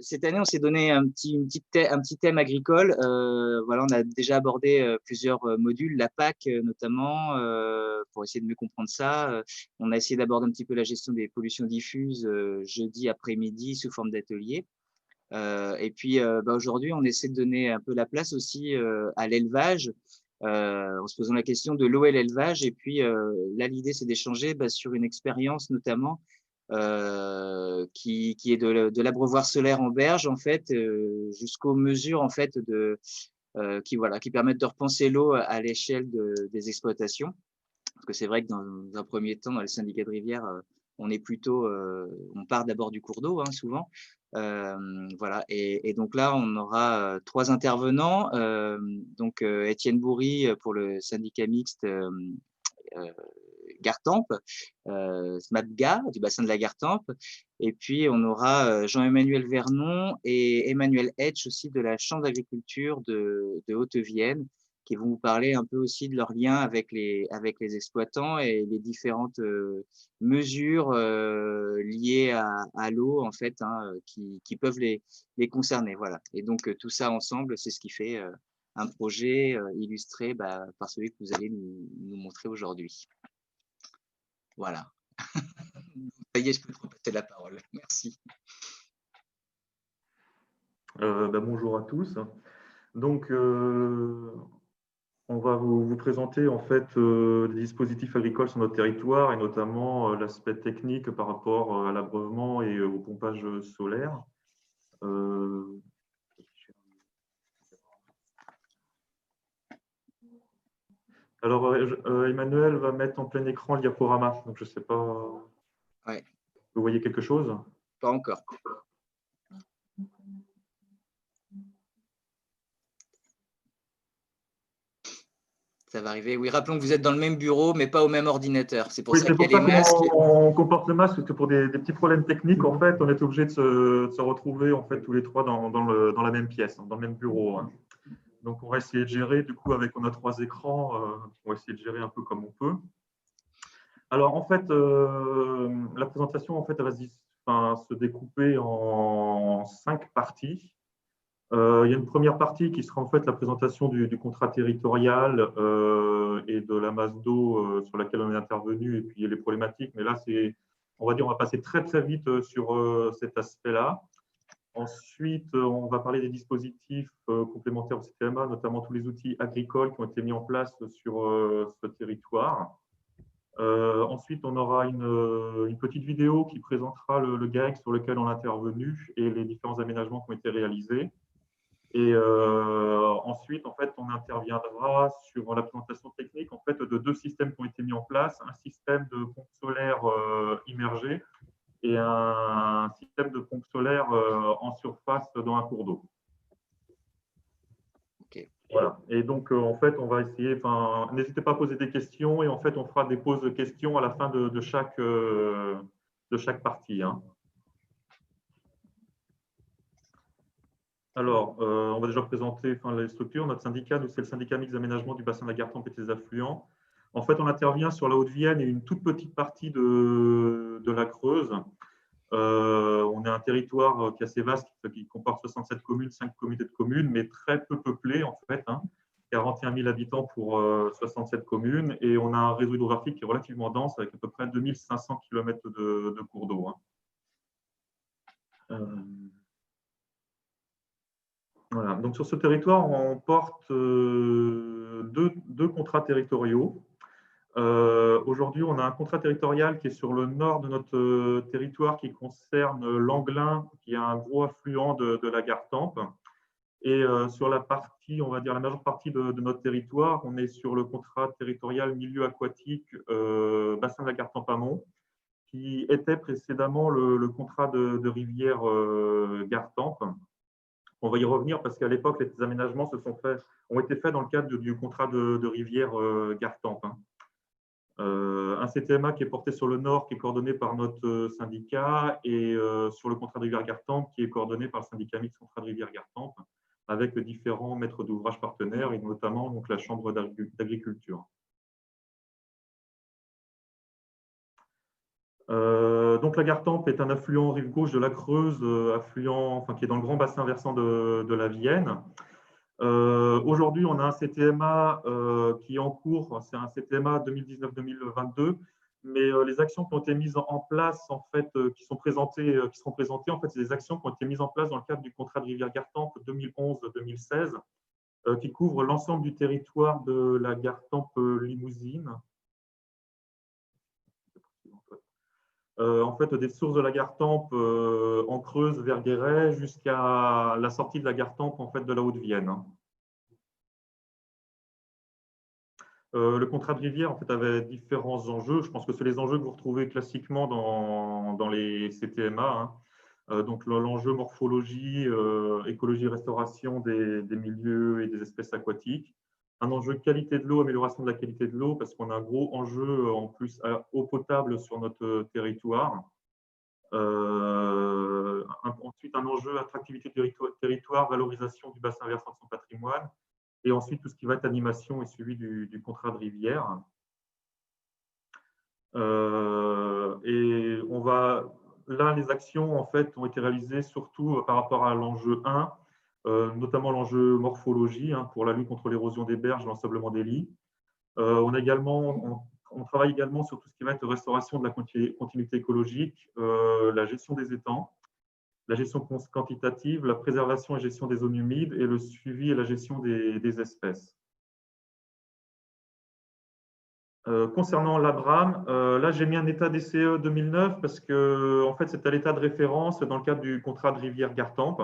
cette année, on s'est donné un petit thème agricole. Voilà, on a déjà abordé plusieurs modules, la PAC notamment, pour essayer de mieux comprendre ça. On a essayé d'aborder un petit peu la gestion des pollutions diffuses jeudi après-midi sous forme d'atelier. Et puis, aujourd'hui, on essaie de donner un peu la place aussi à l'élevage, en se posant la question de l'eau et l'élevage. Et puis, là, l'idée, c'est d'échanger sur une expérience notamment qui est de l'abreuvoir solaire en berge, en fait, jusqu'aux mesures en fait qui permettent de repenser l'eau à l'échelle des exploitations. Parce que c'est vrai que dans un premier temps, dans les syndicats de rivière, on part d'abord du cours d'eau, hein, souvent. Voilà. Et donc là, on aura trois intervenants. Donc Étienne Bourri pour le syndicat mixte Gartempe, SMAPGA, du bassin de la Gartempe. Et puis, on aura Jean-Emmanuel Vernon et Emmanuel Hetch aussi de la Chambre d'agriculture de Haute-Vienne, qui vont vous parler un peu aussi de leur lien avec les exploitants et les différentes mesures liées à l'eau, en fait, hein, qui peuvent les concerner. Voilà. Et donc, tout ça ensemble, c'est ce qui fait un projet illustré par celui que vous allez nous montrer aujourd'hui. Voilà. Ça y est, je peux te repasser la parole. Merci. Bonjour à tous. Donc, on va vous présenter en fait des dispositifs agricoles sur notre territoire et notamment l'aspect technique par rapport à l'abreuvement et au pompage solaire. Alors, Emmanuel va mettre en plein écran le diaporama. Donc, je ne sais pas. Ouais. Vous voyez quelque chose? Pas encore. Ça va arriver. Oui, rappelons que vous êtes dans le même bureau, mais pas au même ordinateur. C'est pour ça qu'il y a les masques. On comporte le masque, parce que pour des petits problèmes techniques, en fait, on est obligé de se retrouver en fait tous les trois dans la même pièce, dans le même bureau. Hein. Donc, on va essayer de gérer. Du coup, on a trois écrans, on va essayer de gérer un peu comme on peut. Alors, en fait, la présentation, en fait, elle va se découper en 5 parties. Il y a une première partie qui sera en fait la présentation du contrat territorial et de la masse d'eau sur laquelle on est intervenu et puis les problématiques. Mais là, on va passer très très vite sur cet aspect-là. Ensuite, on va parler des dispositifs complémentaires au CTMA, notamment tous les outils agricoles qui ont été mis en place sur ce territoire. Ensuite, on aura une petite vidéo qui présentera le GAEC sur lequel on est intervenu et les différents aménagements qui ont été réalisés. Et ensuite, en fait, on interviendra sur la présentation technique en fait, de 2 systèmes qui ont été mis en place, un système de pompe solaire immergée et un système de pompe solaire en surface dans un cours d'eau. Okay. Voilà. Et donc, en fait, on va essayer, n'hésitez pas à poser des questions et en fait, on fera des pauses de questions à la fin de chaque partie. Hein. Alors, on va déjà présenter les structures. Notre syndicat, c'est le syndicat mixte d'aménagement du bassin de la Gartempe et de ses affluents. En fait, on intervient sur la Haute-Vienne et une toute petite partie de la Creuse. On est un territoire qui est assez vaste, qui comporte 67 communes, 5 comités de communes, mais très peu peuplé en fait. 41 000 habitants pour 67 communes. Et on a un réseau hydrographique qui est relativement dense, avec à peu près 2500 km de cours d'eau. Voilà. Donc, sur ce territoire, on porte deux contrats territoriaux. Aujourd'hui, on a un contrat territorial qui est sur le nord de notre territoire qui concerne l'Anglin, qui est un gros affluent de la Gartempe. Et sur la partie, on va dire la majeure partie de notre territoire, on est sur le contrat territorial milieu aquatique bassin de la Gartempe-Amont, qui était précédemment le contrat de rivière Gartempe. On va y revenir parce qu'à l'époque, les aménagements ont été faits dans le cadre du contrat de rivière Gartempe. Un CTMA qui est porté sur le nord, qui est coordonné par notre syndicat, et sur le contrat de rivière Gartempe, qui est coordonné par le syndicat mixte contrat de rivière Gartempe, avec différents maîtres d'ouvrage partenaires, et notamment donc, la Chambre d'agriculture. Donc la Gartempe est un affluent rive gauche de la Creuse, qui est dans le grand bassin versant de la Vienne. Aujourd'hui, on a un CTMA qui est en cours, c'est un CTMA 2019-2022, mais les actions qui ont été mises en place, en fait, qui seront présentées, en fait, c'est des actions qui ont été mises en place dans le cadre du contrat de Rivière-Gartempe 2011-2016, qui couvre l'ensemble du territoire de la Gartempe Limousine. En fait, des sources de la Gartempe en Creuse vers Guéret jusqu'à la sortie de la Gartempe en fait, de la Haute-Vienne. Le contrat de rivière en fait, avait différents enjeux. Je pense que c'est les enjeux que vous retrouvez classiquement dans les CTMA. Donc l'enjeu morphologie, écologie-restauration des milieux et des espèces aquatiques. Un enjeu qualité de l'eau, amélioration de la qualité de l'eau, parce qu'on a un gros enjeu en plus à eau potable sur notre territoire. Ensuite, un enjeu attractivité du territoire, valorisation du bassin versant de son patrimoine. Et ensuite, tout ce qui va être animation et suivi du contrat de rivière. Et là, les actions en fait, ont été réalisées surtout par rapport à l'enjeu 1, notamment l'enjeu morphologie pour la lutte contre l'érosion des berges, l'ensablement des lits. On travaille également sur tout ce qui va être restauration de la continuité écologique, la gestion des étangs, la gestion quantitative, la préservation et gestion des zones humides et le suivi et la gestion des espèces. Concernant l'Abrame, là j'ai mis un état DCE 2009 parce que en fait, c'est à l'état de référence dans le cadre du contrat de Rivière-Gartempe.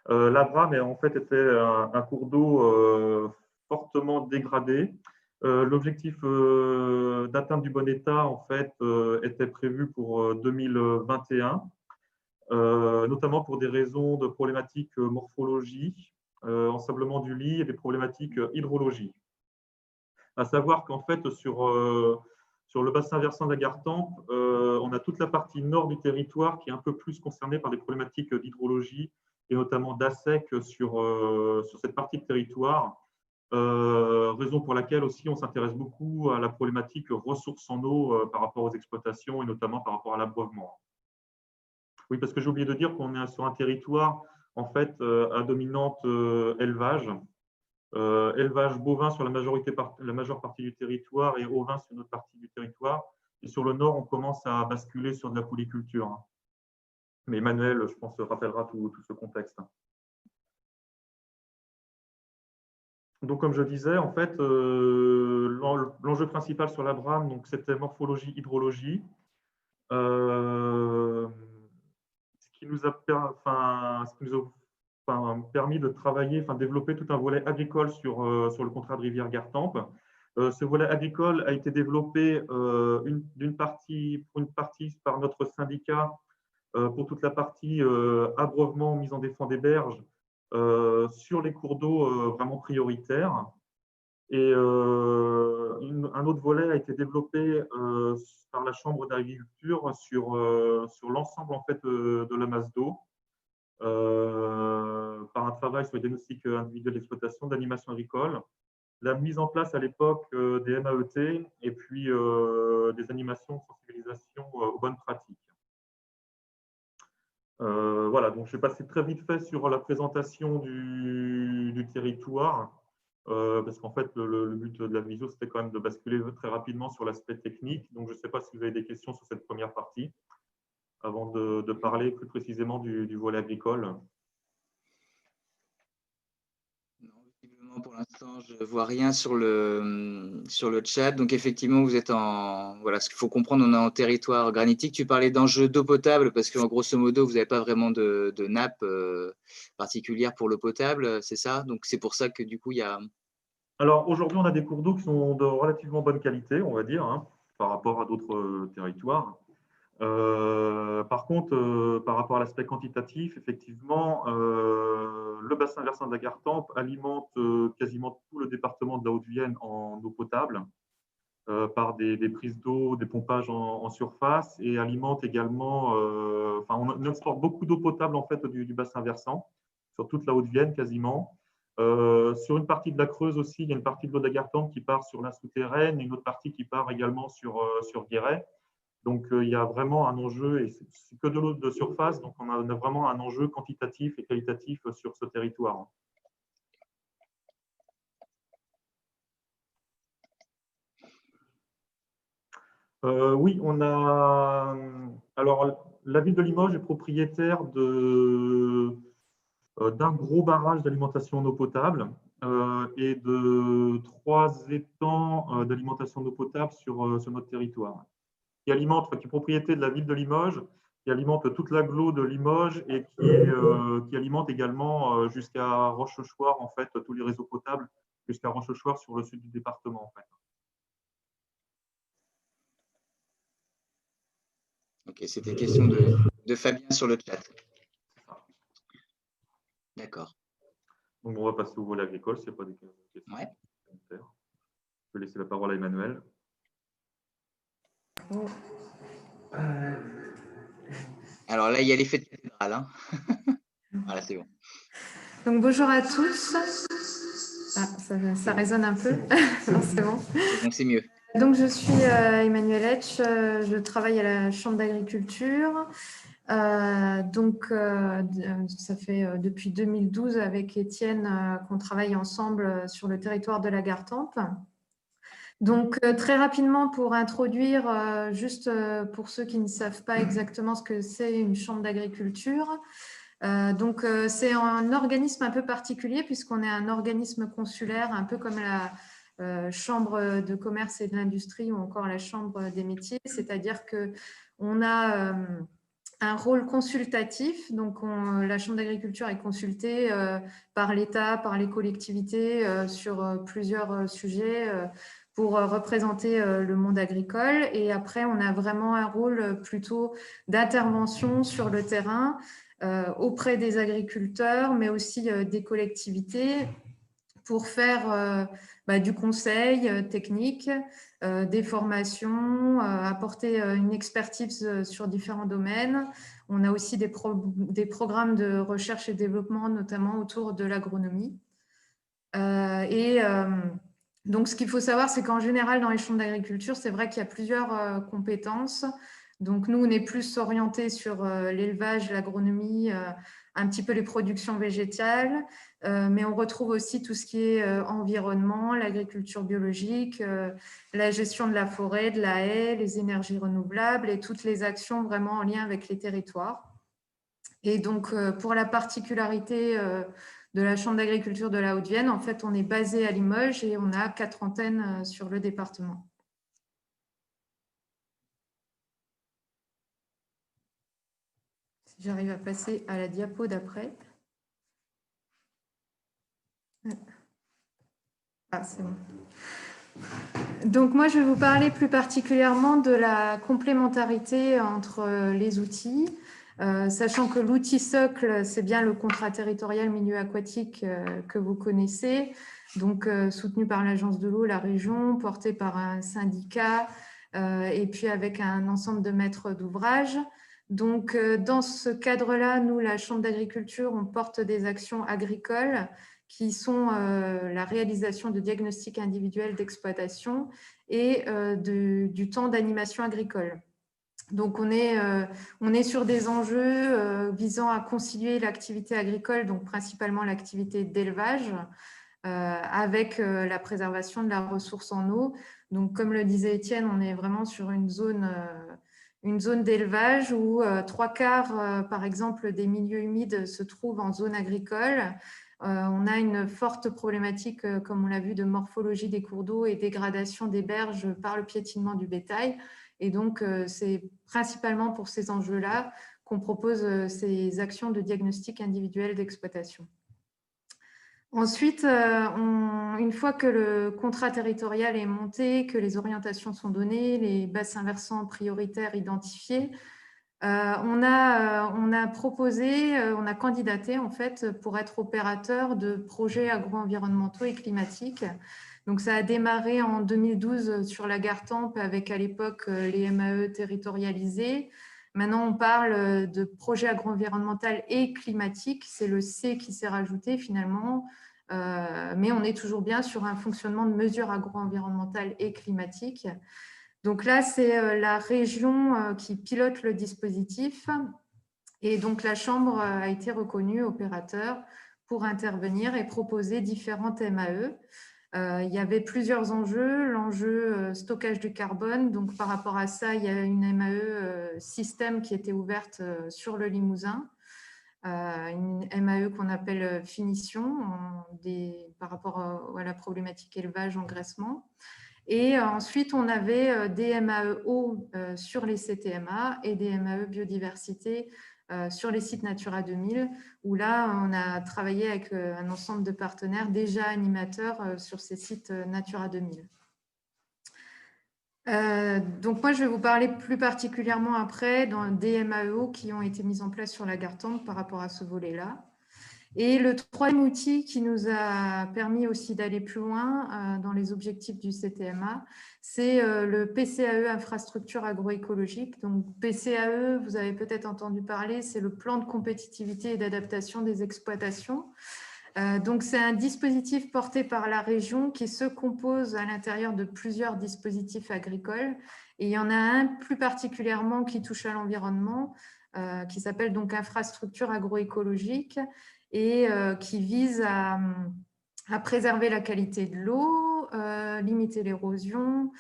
L'Abrame en fait était un cours d'eau fortement dégradé. L'objectif d'atteinte du bon état en fait était prévu pour 2021. Notamment pour des raisons de problématiques morphologie, ensablement du lit et des problématiques hydrologie. À savoir qu'en fait, sur le bassin versant de la Gartempe, on a toute la partie nord du territoire qui est un peu plus concernée par des problématiques d'hydrologie et notamment d'assec sur cette partie de territoire. Raison pour laquelle aussi on s'intéresse beaucoup à la problématique ressources en eau par rapport aux exploitations et notamment par rapport à l'abreuvement. Oui, parce que j'ai oublié de dire qu'on est sur un territoire en fait à dominante élevage. Élevage bovin sur la majeure partie du territoire et ovin sur une autre partie du territoire. Et sur le nord, on commence à basculer sur de la polyculture. Mais Emmanuel, je pense, rappellera tout ce contexte. Donc, comme je disais, en fait, l'enjeu principal sur l'Abrame, c'était morphologie, hydrologie. Ce qui nous a permis de travailler, développer tout un volet agricole sur le contrat de Rivière-Gartempe. Ce volet agricole a été développé pour une partie par notre syndicat pour toute la partie abreuvement, mise en défense des berges sur les cours d'eau vraiment prioritaires. Et un autre volet a été développé par la Chambre d'agriculture sur l'ensemble en fait, de la masse d'eau, par un travail sur les diagnostics individuels d'exploitation, d'animation agricole, la mise en place à l'époque des MAET et puis des animations de sensibilisation aux bonnes pratiques. Voilà, donc je vais passer très vite fait sur la présentation du territoire. Parce qu'en fait, le but de la vidéo, c'était quand même de basculer très rapidement sur l'aspect technique. Donc, je ne sais pas si vous avez des questions sur cette première partie, avant de parler plus précisément du volet agricole. Non, visiblement, pour l'instant, je ne vois rien sur le chat. Donc, effectivement, vous êtes en… Voilà, ce qu'il faut comprendre, on est en territoire granitique. Tu parlais d'enjeux d'eau potable parce qu'en grosso modo, vous n'avez pas vraiment de nappe particulière pour l'eau potable, c'est ça? Donc, c'est pour ça que du coup, il y a… Alors, aujourd'hui, on a des cours d'eau qui sont de relativement bonne qualité, on va dire, par rapport à d'autres territoires. Par contre, par rapport à l'aspect quantitatif, effectivement, le bassin versant de la Gartempe alimente quasiment tout le département de la Haute-Vienne en eau potable par des prises d'eau, des pompages en surface et alimente également, on exporte beaucoup d'eau potable en fait du bassin versant sur toute la Haute-Vienne quasiment. Sur une partie de la Creuse aussi, il y a une partie de l'eau de la Gartempe qui part sur la souterraine et une autre partie qui part également sur Guéret. Donc, il y a vraiment un enjeu, et c'est que de l'eau de surface, donc on a vraiment un enjeu quantitatif et qualitatif sur ce territoire. Oui, on a. Alors, la ville de Limoges est propriétaire d'un gros barrage d'alimentation en eau potable et de 3 étangs d'alimentation en eau potable sur notre territoire, qui est propriété de la ville de Limoges, qui alimente toute l'agglo de Limoges et qui alimente également jusqu'à Rochechouart, en fait, tous les réseaux potables jusqu'à Rochechouart sur le sud du département, en fait. Ok, c'était une question de Fabien sur le chat. D'accord. Donc, on va passer au volet agricole, s'il n'y a pas de questions. Ouais. Je vais laisser la parole à Emmanuel. Alors là, il y a l'effet de cathédrale. Hein. Voilà, c'est bon. Donc, bonjour à tous. Ah, ça résonne un peu. Non, c'est bon. Donc, c'est mieux. Donc, je suis Emmanuel Etch. Je travaille à la Chambre d'agriculture. Ça fait depuis 2012 avec Étienne qu'on travaille ensemble sur le territoire de la Gartempe. Donc, très rapidement, pour introduire, juste pour ceux qui ne savent pas exactement ce que c'est une chambre d'agriculture, c'est un organisme un peu particulier puisqu'on est un organisme consulaire, un peu comme la Chambre de commerce et de l'industrie ou encore la Chambre des métiers, c'est-à-dire qu'on a un rôle consultatif. Donc, la Chambre d'agriculture est consultée par l'État, par les collectivités sur plusieurs sujets pour représenter le monde agricole. Et après, on a vraiment un rôle plutôt d'intervention sur le terrain auprès des agriculteurs, mais aussi des collectivités pour faire du conseil technique, des formations, apporter une expertise sur différents domaines. On a aussi des programmes de recherche et développement, notamment autour de l'agronomie. Donc, ce qu'il faut savoir, c'est qu'en général, dans les chambres d'agriculture, c'est vrai qu'il y a plusieurs compétences. Donc, nous, on est plus orientés sur l'élevage, l'agronomie, un petit peu les productions végétales, mais on retrouve aussi tout ce qui est environnement, l'agriculture biologique, la gestion de la forêt, de la haie, les énergies renouvelables et toutes les actions vraiment en lien avec les territoires. Et donc, pour la particularité de la Chambre d'agriculture de la Haute-Vienne, en fait, on est basé à Limoges et on a 4 antennes sur le département. Si j'arrive à passer à la diapo d'après. Ah, c'est bon. Donc, moi, je vais vous parler plus particulièrement de la complémentarité entre les outils, sachant que l'outil socle, c'est bien le contrat territorial milieu aquatique que vous connaissez, donc soutenu par l'Agence de l'eau, la région, porté par un syndicat et puis avec un ensemble de maîtres d'ouvrage. Donc, dans ce cadre-là, nous, la Chambre d'agriculture, on porte des actions agricoles qui sont la réalisation de diagnostics individuels d'exploitation et du temps d'animation agricole. Donc, on est sur des enjeux visant à concilier l'activité agricole, donc principalement l'activité d'élevage, avec la préservation de la ressource en eau. Donc, comme le disait Étienne, on est vraiment sur une zone d'élevage où 3/4, par exemple, des milieux humides se trouvent en zone agricole. On a une forte problématique, comme on l'a vu, de morphologie des cours d'eau et dégradation des berges par le piétinement du bétail. Et donc, c'est principalement pour ces enjeux-là qu'on propose ces actions de diagnostic individuel d'exploitation. Ensuite, une fois que le contrat territorial est monté, que les orientations sont données, les bassins versants prioritaires identifiés, on a proposé, on a candidaté en fait pour être opérateur de projets agro-environnementaux et climatiques. Donc, ça a démarré en 2012 sur la Gartempe avec à l'époque les MAE territorialisés. Maintenant, on parle de projet agro-environnemental et climatique. C'est le C qui s'est rajouté finalement. Mais on est toujours bien sur un fonctionnement de mesures agro-environnementales et climatiques. Donc là, c'est la région qui pilote le dispositif. Et donc, la Chambre a été reconnue opérateur pour intervenir et proposer différentes MAE. Il y avait plusieurs enjeux. L'enjeu stockage du carbone. Donc, par rapport à ça, il y a une MAE système qui était ouverte sur le Limousin. Une MAE qu'on appelle finition par rapport à la problématique élevage, engraissement. Et ensuite, on avait des MAE eau sur les CTMA et des MAE biodiversité sur les sites Natura 2000, où là, on a travaillé avec un ensemble de partenaires déjà animateurs sur ces sites Natura 2000. Donc moi, je vais vous parler plus particulièrement après des MAEO qui ont été mis en place sur la Gartempe par rapport à ce volet-là. Et le troisième outil qui nous a permis aussi d'aller plus loin dans les objectifs du CTMA, c'est le PCAE infrastructure agroécologique. Donc PCAE, vous avez peut-être entendu parler, c'est le plan de compétitivité et d'adaptation des exploitations. Donc c'est un dispositif porté par la région qui se compose à l'intérieur de plusieurs dispositifs agricoles. Et il y en a un plus particulièrement qui touche à l'environnement, qui s'appelle donc infrastructure agroécologique, et qui vise à préserver la qualité de l'eau, limiter l'érosion,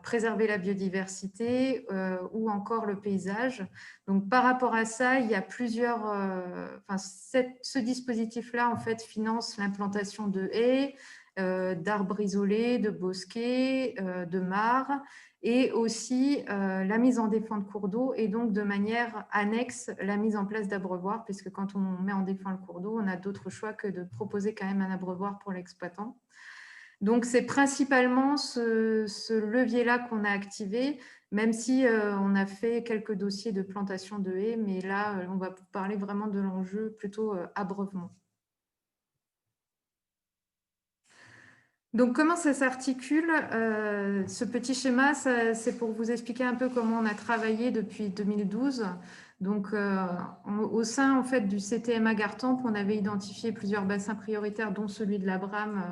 préserver la biodiversité ou encore le paysage. Donc, par rapport à ça, il y a plusieurs... ce dispositif-là, en fait, finance l'implantation de haies, d'arbres isolés, de bosquets, de mares, et aussi la mise en défense de cours d'eau et donc de manière annexe la mise en place d'abreuvoirs, puisque quand on met en défense le cours d'eau, on a d'autres choix que de proposer quand même un abreuvoir pour l'exploitant. Donc c'est principalement ce levier-là qu'on a activé, même si on a fait quelques dossiers de plantation de haies, mais là on va parler vraiment de l'enjeu plutôt abreuvement. Donc, comment ça s'articule? Ce petit schéma, c'est pour vous expliquer un peu comment on a travaillé depuis 2012. Donc, au sein en fait, du CTMA Gartempe, on avait identifié plusieurs bassins prioritaires, dont celui de la Brame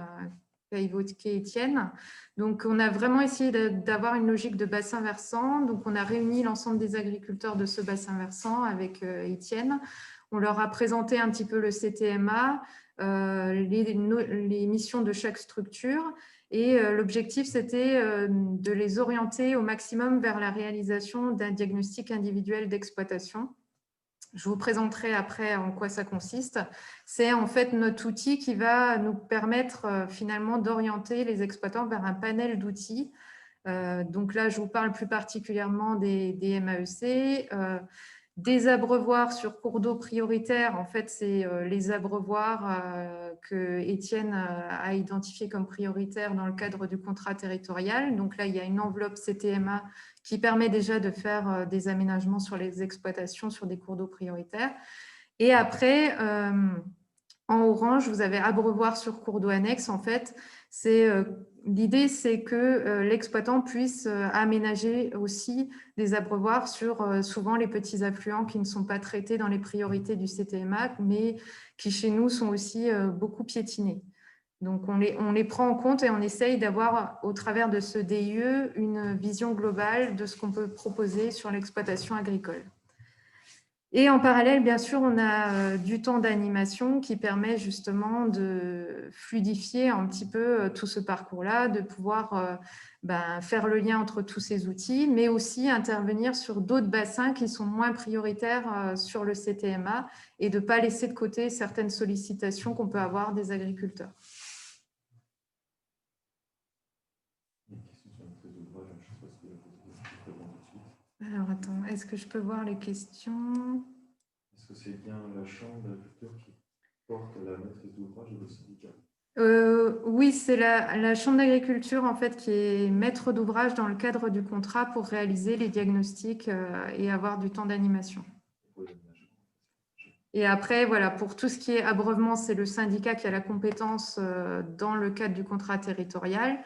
qu'a évoqué Étienne. Donc, on a vraiment essayé d'avoir une logique de bassin versant. Donc, on a réuni l'ensemble des agriculteurs de ce bassin versant avec Étienne. On leur a présenté un petit peu le CTMA, les missions de chaque structure, et l'objectif c'était de les orienter au maximum vers la réalisation d'un diagnostic individuel d'exploitation. Je vous présenterai après en quoi ça consiste. C'est en fait notre outil qui va nous permettre finalement d'orienter les exploitants vers un panel d'outils. Donc là, je vous parle plus particulièrement des MAEC, des abreuvoirs sur cours d'eau prioritaires. En fait, c'est les abreuvoirs que Étienne a identifiés comme prioritaires dans le cadre du contrat territorial. Donc là, il y a une enveloppe CTMA qui permet déjà de faire des aménagements sur les exploitations sur des cours d'eau prioritaires. Et après, en orange, vous avez abreuvoir sur cours d'eau annexe. En fait, l'idée, c'est que l'exploitant puisse aménager aussi des abreuvoirs sur souvent les petits affluents qui ne sont pas traités dans les priorités du CTMA, mais qui chez nous sont aussi beaucoup piétinés. Donc, on les prend en compte et on essaye d'avoir, au travers de ce DIE, une vision globale de ce qu'on peut proposer sur l'exploitation agricole. Et en parallèle, bien sûr, on a du temps d'animation qui permet justement de fluidifier un petit peu tout ce parcours-là, de pouvoir faire le lien entre tous ces outils, mais aussi intervenir sur d'autres bassins qui sont moins prioritaires sur le CTMA et de ne pas laisser de côté certaines sollicitations qu'on peut avoir des agriculteurs. Alors, attends, est-ce que je peux voir les questions? Est-ce que c'est bien la Chambre d'agriculture qui porte la maîtrise d'ouvrage de le syndicat? Oui, c'est la Chambre d'agriculture en fait, qui est maître d'ouvrage dans le cadre du contrat pour réaliser les diagnostics et avoir du temps d'animation. Et après, voilà, pour tout ce qui est abreuvement, c'est le syndicat qui a la compétence dans le cadre du contrat territorial.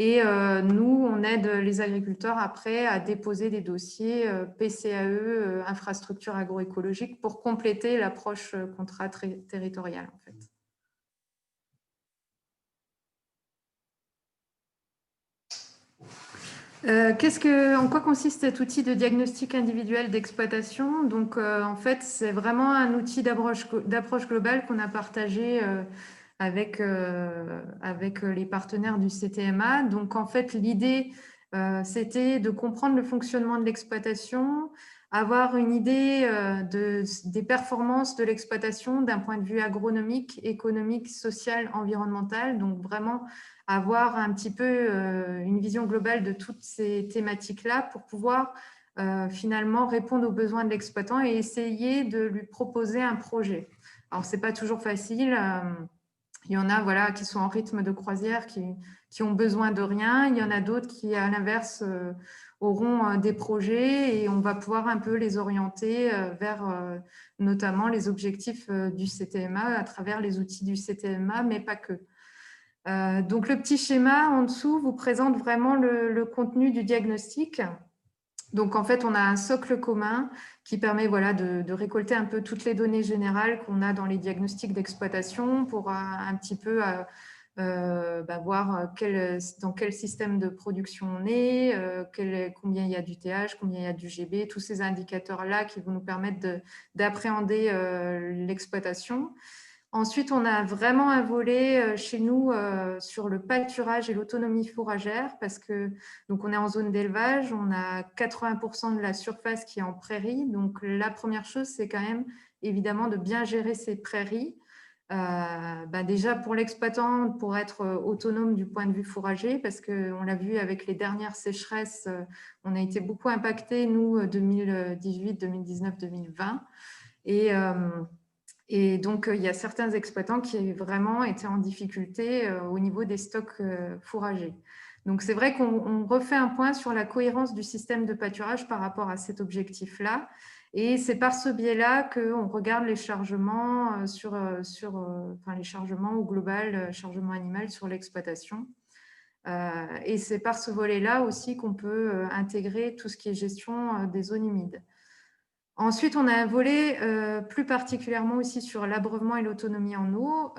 Et nous, on aide les agriculteurs après à déposer des dossiers PCAE, infrastructure agroécologique, pour compléter l'approche contrat territorial, en fait. En quoi consiste cet outil de diagnostic individuel d'exploitation? Donc, en fait, c'est vraiment un outil d'approche globale qu'on a partagé avec les partenaires du CTMA. Donc, en fait, l'idée, c'était de comprendre le fonctionnement de l'exploitation, avoir une idée des performances de l'exploitation d'un point de vue agronomique, économique, social, environnemental. Donc, vraiment avoir un petit peu une vision globale de toutes ces thématiques-là pour pouvoir finalement répondre aux besoins de l'exploitant et essayer de lui proposer un projet. Alors, ce n'est pas toujours facile. Il y en a voilà, qui sont en rythme de croisière, qui ont besoin de rien. Il y en a d'autres qui, à l'inverse, auront des projets et on va pouvoir un peu les orienter vers notamment les objectifs du CTMA à travers les outils du CTMA, mais pas que. Donc, le petit schéma en dessous vous présente vraiment le contenu du diagnostic. Donc, en fait, on a un socle commun qui permet voilà, de récolter un peu toutes les données générales qu'on a dans les diagnostics d'exploitation pour un petit peu voir dans quel système de production on est, combien il y a d'UTH, combien il y a d'UGB, tous ces indicateurs-là qui vont nous permettre d'appréhender l'exploitation. Ensuite, on a vraiment un volet chez nous sur le pâturage et l'autonomie fourragère parce que donc on est en zone d'élevage, on a 80% de la surface qui est en prairie. Donc la première chose, c'est quand même évidemment de bien gérer ces prairies. Déjà pour l'exploitant, pour être autonome du point de vue fourrager, parce qu'on l'a vu avec les dernières sécheresses, on a été beaucoup impactés, nous, 2018, 2019, 2020. Et donc, il y a certains exploitants qui vraiment étaient en difficulté au niveau des stocks fourragers. Donc, c'est vrai qu'on refait un point sur la cohérence du système de pâturage par rapport à cet objectif-là. Et c'est par ce biais-là qu'on regarde les chargements les chargements au global, chargement animal sur l'exploitation. Et c'est par ce volet-là aussi qu'on peut intégrer tout ce qui est gestion des zones humides. Ensuite, on a un volet plus particulièrement aussi sur l'abreuvement et l'autonomie en eau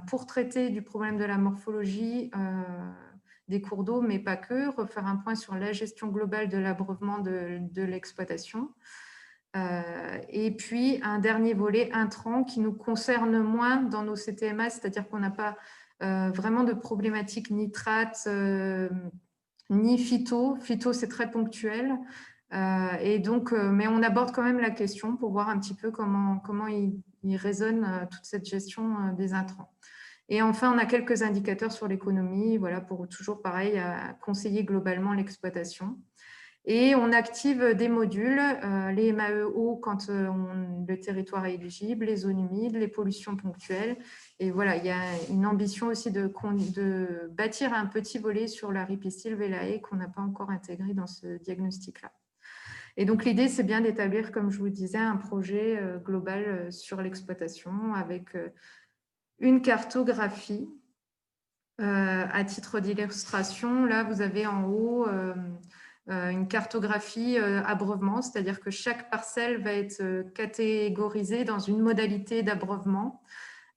pour traiter du problème de la morphologie des cours d'eau, mais pas que, refaire un point sur la gestion globale de l'abreuvement de l'exploitation. Et puis, un dernier volet intrant qui nous concerne moins dans nos CTMA, c'est-à-dire qu'on n'a pas vraiment de problématiques nitrates ni phyto. Phyto, c'est très ponctuel. Mais on aborde quand même la question pour voir un petit peu comment il résonne toute cette gestion des intrants. Et enfin, on a quelques indicateurs sur l'économie, voilà, pour toujours pareil, à conseiller globalement l'exploitation. Et on active des modules, les MAE-eau quand le territoire est éligible, les zones humides, les pollutions ponctuelles. Et voilà, il y a une ambition aussi de bâtir un petit volet sur la ripisylve et la haie qu'on n'a pas encore intégré dans ce diagnostic-là. Et donc, l'idée, c'est bien d'établir, comme je vous disais, un projet global sur l'exploitation avec une cartographie. À titre d'illustration, là, vous avez en haut une cartographie abreuvement, c'est-à-dire que chaque parcelle va être catégorisée dans une modalité d'abreuvement.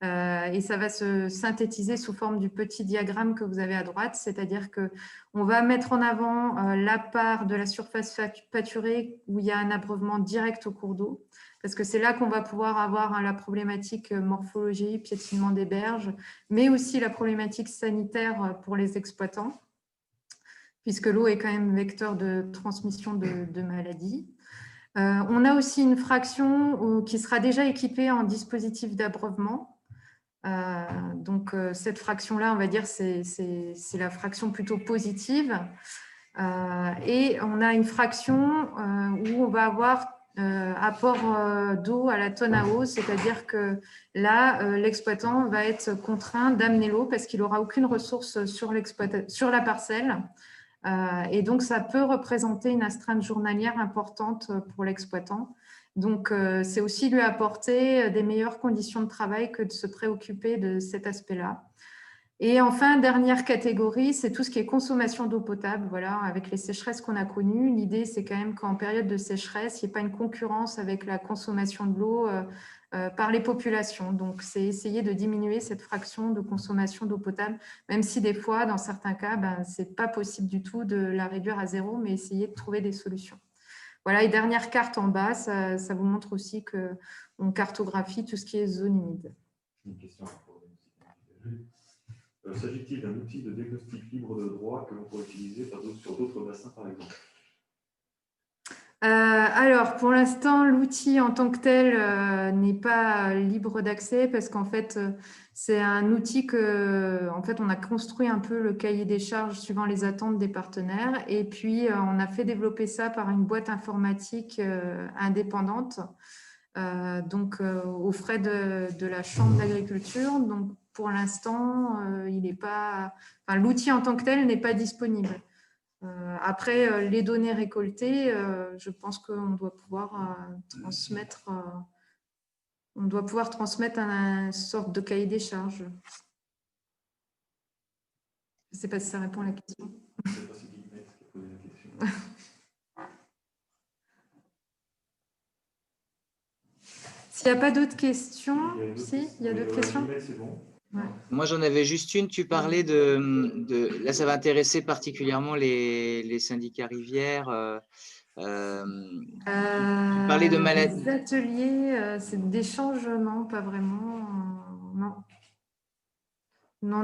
Et ça va se synthétiser sous forme du petit diagramme que vous avez à droite, c'est-à-dire qu'on va mettre en avant la part de la surface pâturée où il y a un abreuvement direct au cours d'eau, parce que c'est là qu'on va pouvoir avoir la problématique morphologie, piétinement des berges, mais aussi la problématique sanitaire pour les exploitants, puisque l'eau est quand même vecteur de transmission de maladies. On a aussi une fraction qui sera déjà équipée en dispositif d'abreuvement. Donc, cette fraction-là, on va dire, c'est la fraction plutôt positive. Et on a une fraction où on va avoir apport d'eau à la tonne à eau, c'est-à-dire que là, l'exploitant va être contraint d'amener l'eau parce qu'il n'aura aucune ressource sur la parcelle. Et donc, ça peut représenter une astreinte journalière importante pour l'exploitant. Donc, c'est aussi lui apporter des meilleures conditions de travail que de se préoccuper de cet aspect-là. Et enfin, dernière catégorie, c'est tout ce qui est consommation d'eau potable. Voilà, avec les sécheresses qu'on a connues, l'idée, c'est quand même qu'en période de sécheresse, il n'y ait pas une concurrence avec la consommation de l'eau par les populations. Donc, c'est essayer de diminuer cette fraction de consommation d'eau potable, même si des fois, dans certains cas, ce n'est pas possible du tout de la réduire à zéro, mais essayer de trouver des solutions. Voilà, et dernière carte en bas, ça vous montre aussi qu'on cartographie tout ce qui est zone humide. Une question. S'agit-il d'un outil de diagnostic libre de droit que l'on pourrait utiliser sur d'autres bassins, par exemple? Alors, pour l'instant, l'outil en tant que tel n'est pas libre d'accès parce qu'en fait, c'est un outil en fait, on a construit un peu le cahier des charges suivant les attentes des partenaires et puis on a fait développer ça par une boîte informatique indépendante, donc aux frais de la Chambre d'agriculture. Donc, pour l'instant, l'outil en tant que tel n'est pas disponible. Après, les données récoltées, je pense qu'on doit pouvoir transmettre, une sorte de cahier des charges. Je ne sais pas si ça répond à la question. Je ne sais pas si Guillemette a posé la question. S'il n'y a pas d'autres questions, il y a d'autres questions. Ouais. Moi, j'en avais juste une. Tu parlais là, ça va intéresser particulièrement les syndicats rivières. Tu parlais de maladies. Les ateliers, c'est des changements, pas vraiment. Non. Non,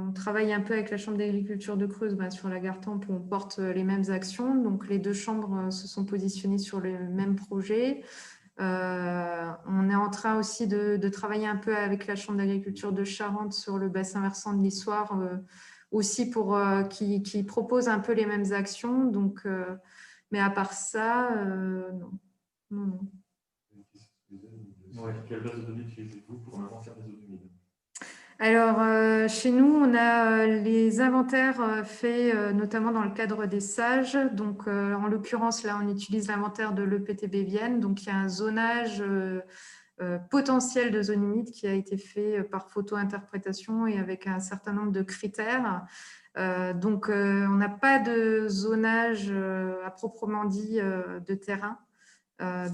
on travaille un peu avec la Chambre d'agriculture de Creuse sur la Gartempe où on porte les mêmes actions. Donc, les deux chambres se sont positionnées sur le même projet. On est en train aussi de travailler un peu avec la Chambre d'agriculture de Charente sur le bassin versant de l'Issoire, aussi qui propose un peu les mêmes actions. Donc, mais à part ça, non. Quelle base de données utilisez-vous pour l'inventaire des eaux humides? Alors, chez nous, on a les inventaires faits notamment dans le cadre des SAGE. Donc, en l'occurrence, là, on utilise l'inventaire de l'EPTB Vienne. Donc, il y a un zonage potentiel de zone humide qui a été fait par photo-interprétation et avec un certain nombre de critères. Donc, on n'a pas de zonage à proprement dit de terrain.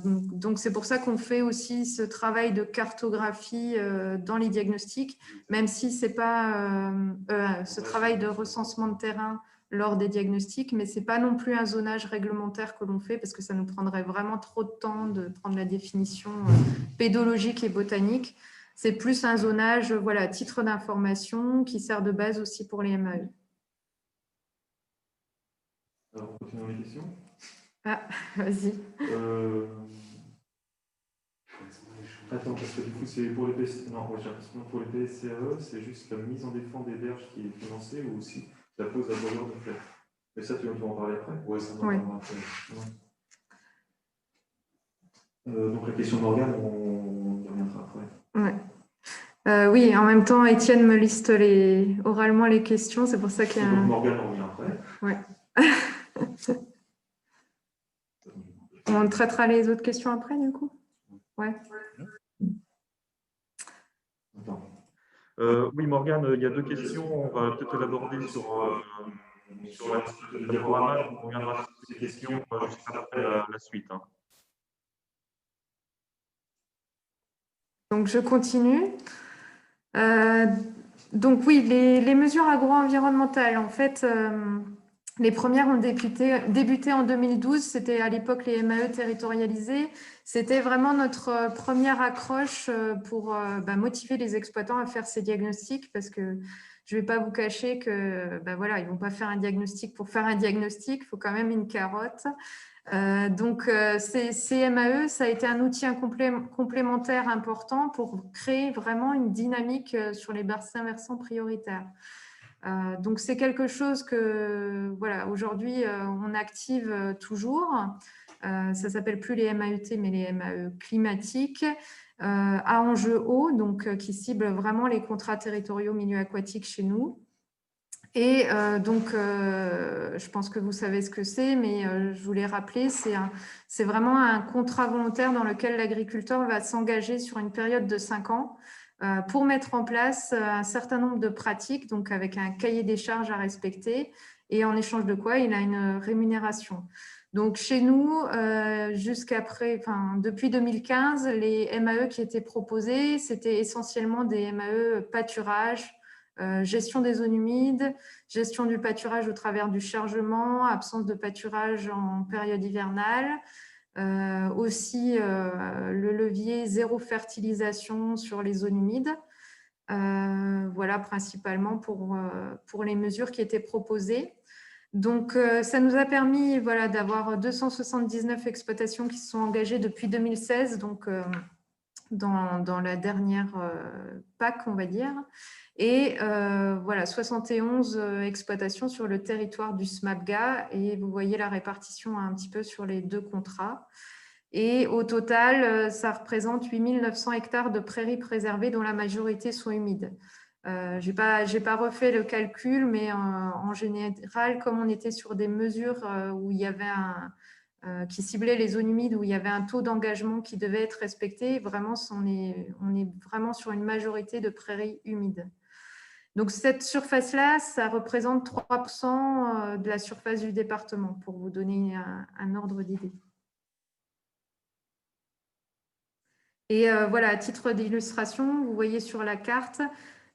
Donc, c'est pour ça qu'on fait aussi ce travail de cartographie dans les diagnostics, même si ce n'est pas ce travail de recensement de terrain lors des diagnostics, mais ce n'est pas non plus un zonage réglementaire que l'on fait parce que ça nous prendrait vraiment trop de temps de prendre la définition pédologique et botanique. C'est plus un zonage, voilà, à titre d'information qui sert de base aussi pour les MAE. Alors, on continue dans les questions. Ah, vas-y. Attends, parce que du coup, c'est pour les pour les PSCAE, c'est juste la mise en défense des berges qui est financée ou aussi la pose à voilure de fleurs. Mais ça, tu vas en parler après? Oui, ça va après. Donc, la question de Morgane, on y reviendra après. Ouais. Oui, en même temps, Étienne me liste oralement les questions, c'est pour ça qu'il y a Donc, Morgane, on revient après. Ouais. On traitera les autres questions après, du coup? Ouais. Oui, Morgane, il y a deux questions. On va peut-être l'aborder sur le diaporama. On reviendra sur ces questions juste après la suite. Donc, je continue. Donc, oui, les mesures agro-environnementales, en fait, les premières ont débuté en 2012. C'était à l'époque les MAE territorialisés. C'était vraiment notre première accroche pour motiver les exploitants à faire ces diagnostics parce que je ne vais pas vous cacher que voilà, ils ne vont pas faire un diagnostic pour faire un diagnostic. Il faut quand même une carotte. Donc, ces MAE, ça a été un outil complémentaire important pour créer vraiment une dynamique sur les bassins versants prioritaires. Donc, c'est quelque chose que, voilà, aujourd'hui, on active toujours. Ça ne s'appelle plus les MAET, mais les MAE climatiques à enjeu haut, donc qui ciblent vraiment les contrats territoriaux milieu aquatique chez nous. Et donc, je pense que vous savez ce que c'est, mais je voulais rappeler, c'est vraiment un contrat volontaire dans lequel l'agriculteur va s'engager sur une période de 5 ans pour mettre en place un certain nombre de pratiques, donc avec un cahier des charges à respecter, et en échange de quoi il a une rémunération. Donc chez nous, depuis 2015, les MAE qui étaient proposés, c'était essentiellement des MAE pâturage, gestion des zones humides, gestion du pâturage au travers du chargement, absence de pâturage en période hivernale, aussi le levier zéro fertilisation sur les zones humides. Voilà principalement pour les mesures qui étaient proposées. Donc, ça nous a permis d'avoir 279 exploitations qui se sont engagées depuis 2016, donc dans la dernière PAC, on va dire, et 71 exploitations sur le territoire du SMAPGA, et vous voyez la répartition un petit peu sur les deux contrats. Et au total, ça représente 8 900 hectares de prairies préservées dont la majorité sont humides. Je n'ai pas refait le calcul, mais en général, comme on était sur des mesures où il y avait qui ciblaient les zones humides, où il y avait un taux d'engagement qui devait être respecté, vraiment, on est vraiment sur une majorité de prairies humides. Donc, cette surface-là, ça représente 3% de la surface du département, pour vous donner un ordre d'idée. Et voilà, à titre d'illustration, vous voyez sur la carte,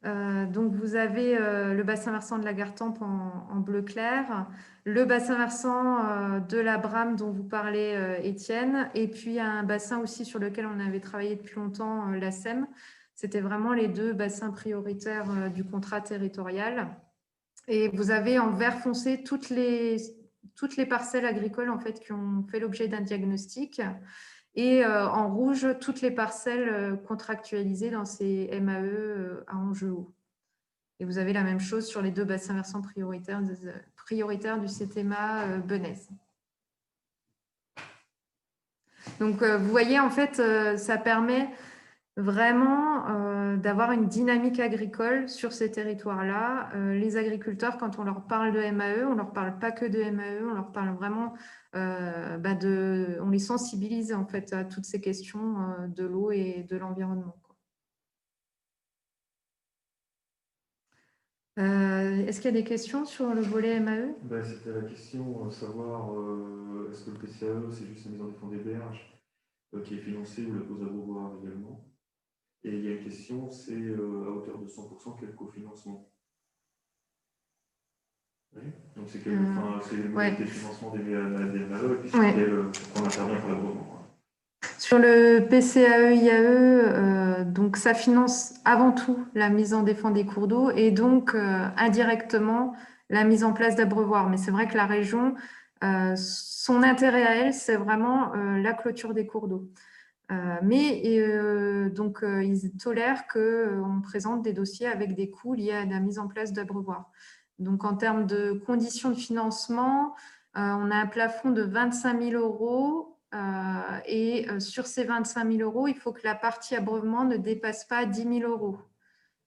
donc vous avez le bassin versant de la Gartempe en bleu clair, le bassin versant de la Brame dont vous parlez, Étienne, et puis un bassin aussi sur lequel on avait travaillé depuis longtemps, la SEM. C'était vraiment les deux bassins prioritaires du contrat territorial. Et vous avez en vert foncé toutes les parcelles agricoles en fait, qui ont fait l'objet d'un diagnostic. Et en rouge, toutes les parcelles contractualisées dans ces MAE à enjeu haut. Et vous avez la même chose sur les deux bassins versants prioritaires du CTMA Benaise. Donc, vous voyez, en fait, ça permet vraiment d'avoir une dynamique agricole sur ces territoires-là. Les agriculteurs, quand on leur parle de MAE, on ne leur parle pas que de MAE, on leur parle vraiment on les sensibilise en fait à toutes ces questions de l'eau et de l'environnement. Est-ce qu'il y a des questions sur le volet MAE? C'était la question, savoir est-ce que le PCAE, c'est juste la mise en défense des berges qui est financée ou la pose à Beauvoir également? Et il y a une question, c'est à hauteur de 100% quel cofinancement? Oui. Donc c'est les modalités de financement des MAE et puis sur lequel on intervient pour l'abondement. Sur le PCAE-IAE, donc ça finance avant tout la mise en défense des cours d'eau et donc indirectement la mise en place d'abreuvoirs. Mais c'est vrai que la région, son intérêt à elle, c'est vraiment la clôture des cours d'eau. Donc, ils tolèrent qu'on présente des dossiers avec des coûts liés à la mise en place d'abreuvoirs. Donc, en termes de conditions de financement, on a un plafond de 25 000 €. Et sur ces 25 000 €, il faut que la partie abreuvement ne dépasse pas 10 000 €.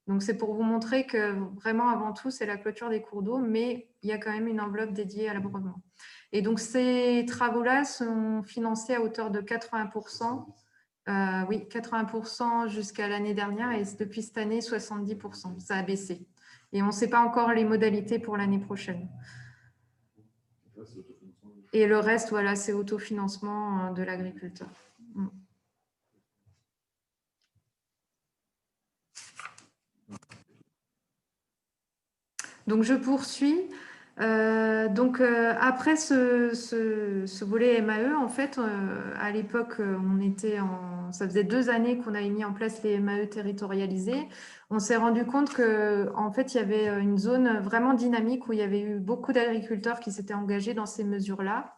Donc, c'est pour vous montrer que vraiment, avant tout, c'est la clôture des cours d'eau, mais il y a quand même une enveloppe dédiée à l'abreuvement. Et donc, ces travaux-là sont financés à hauteur de 80%. Oui, 80% jusqu'à l'année dernière et depuis cette année, 70%. Ça a baissé. Et on ne sait pas encore les modalités pour l'année prochaine. Et le reste, voilà, c'est autofinancement de l'agriculteur. Donc, je poursuis. Après ce volet MAE, en fait, à l'époque, ça faisait 2 années qu'on avait mis en place les MAE territorialisés. On s'est rendu compte qu'en fait, il y avait une zone vraiment dynamique où il y avait eu beaucoup d'agriculteurs qui s'étaient engagés dans ces mesures-là.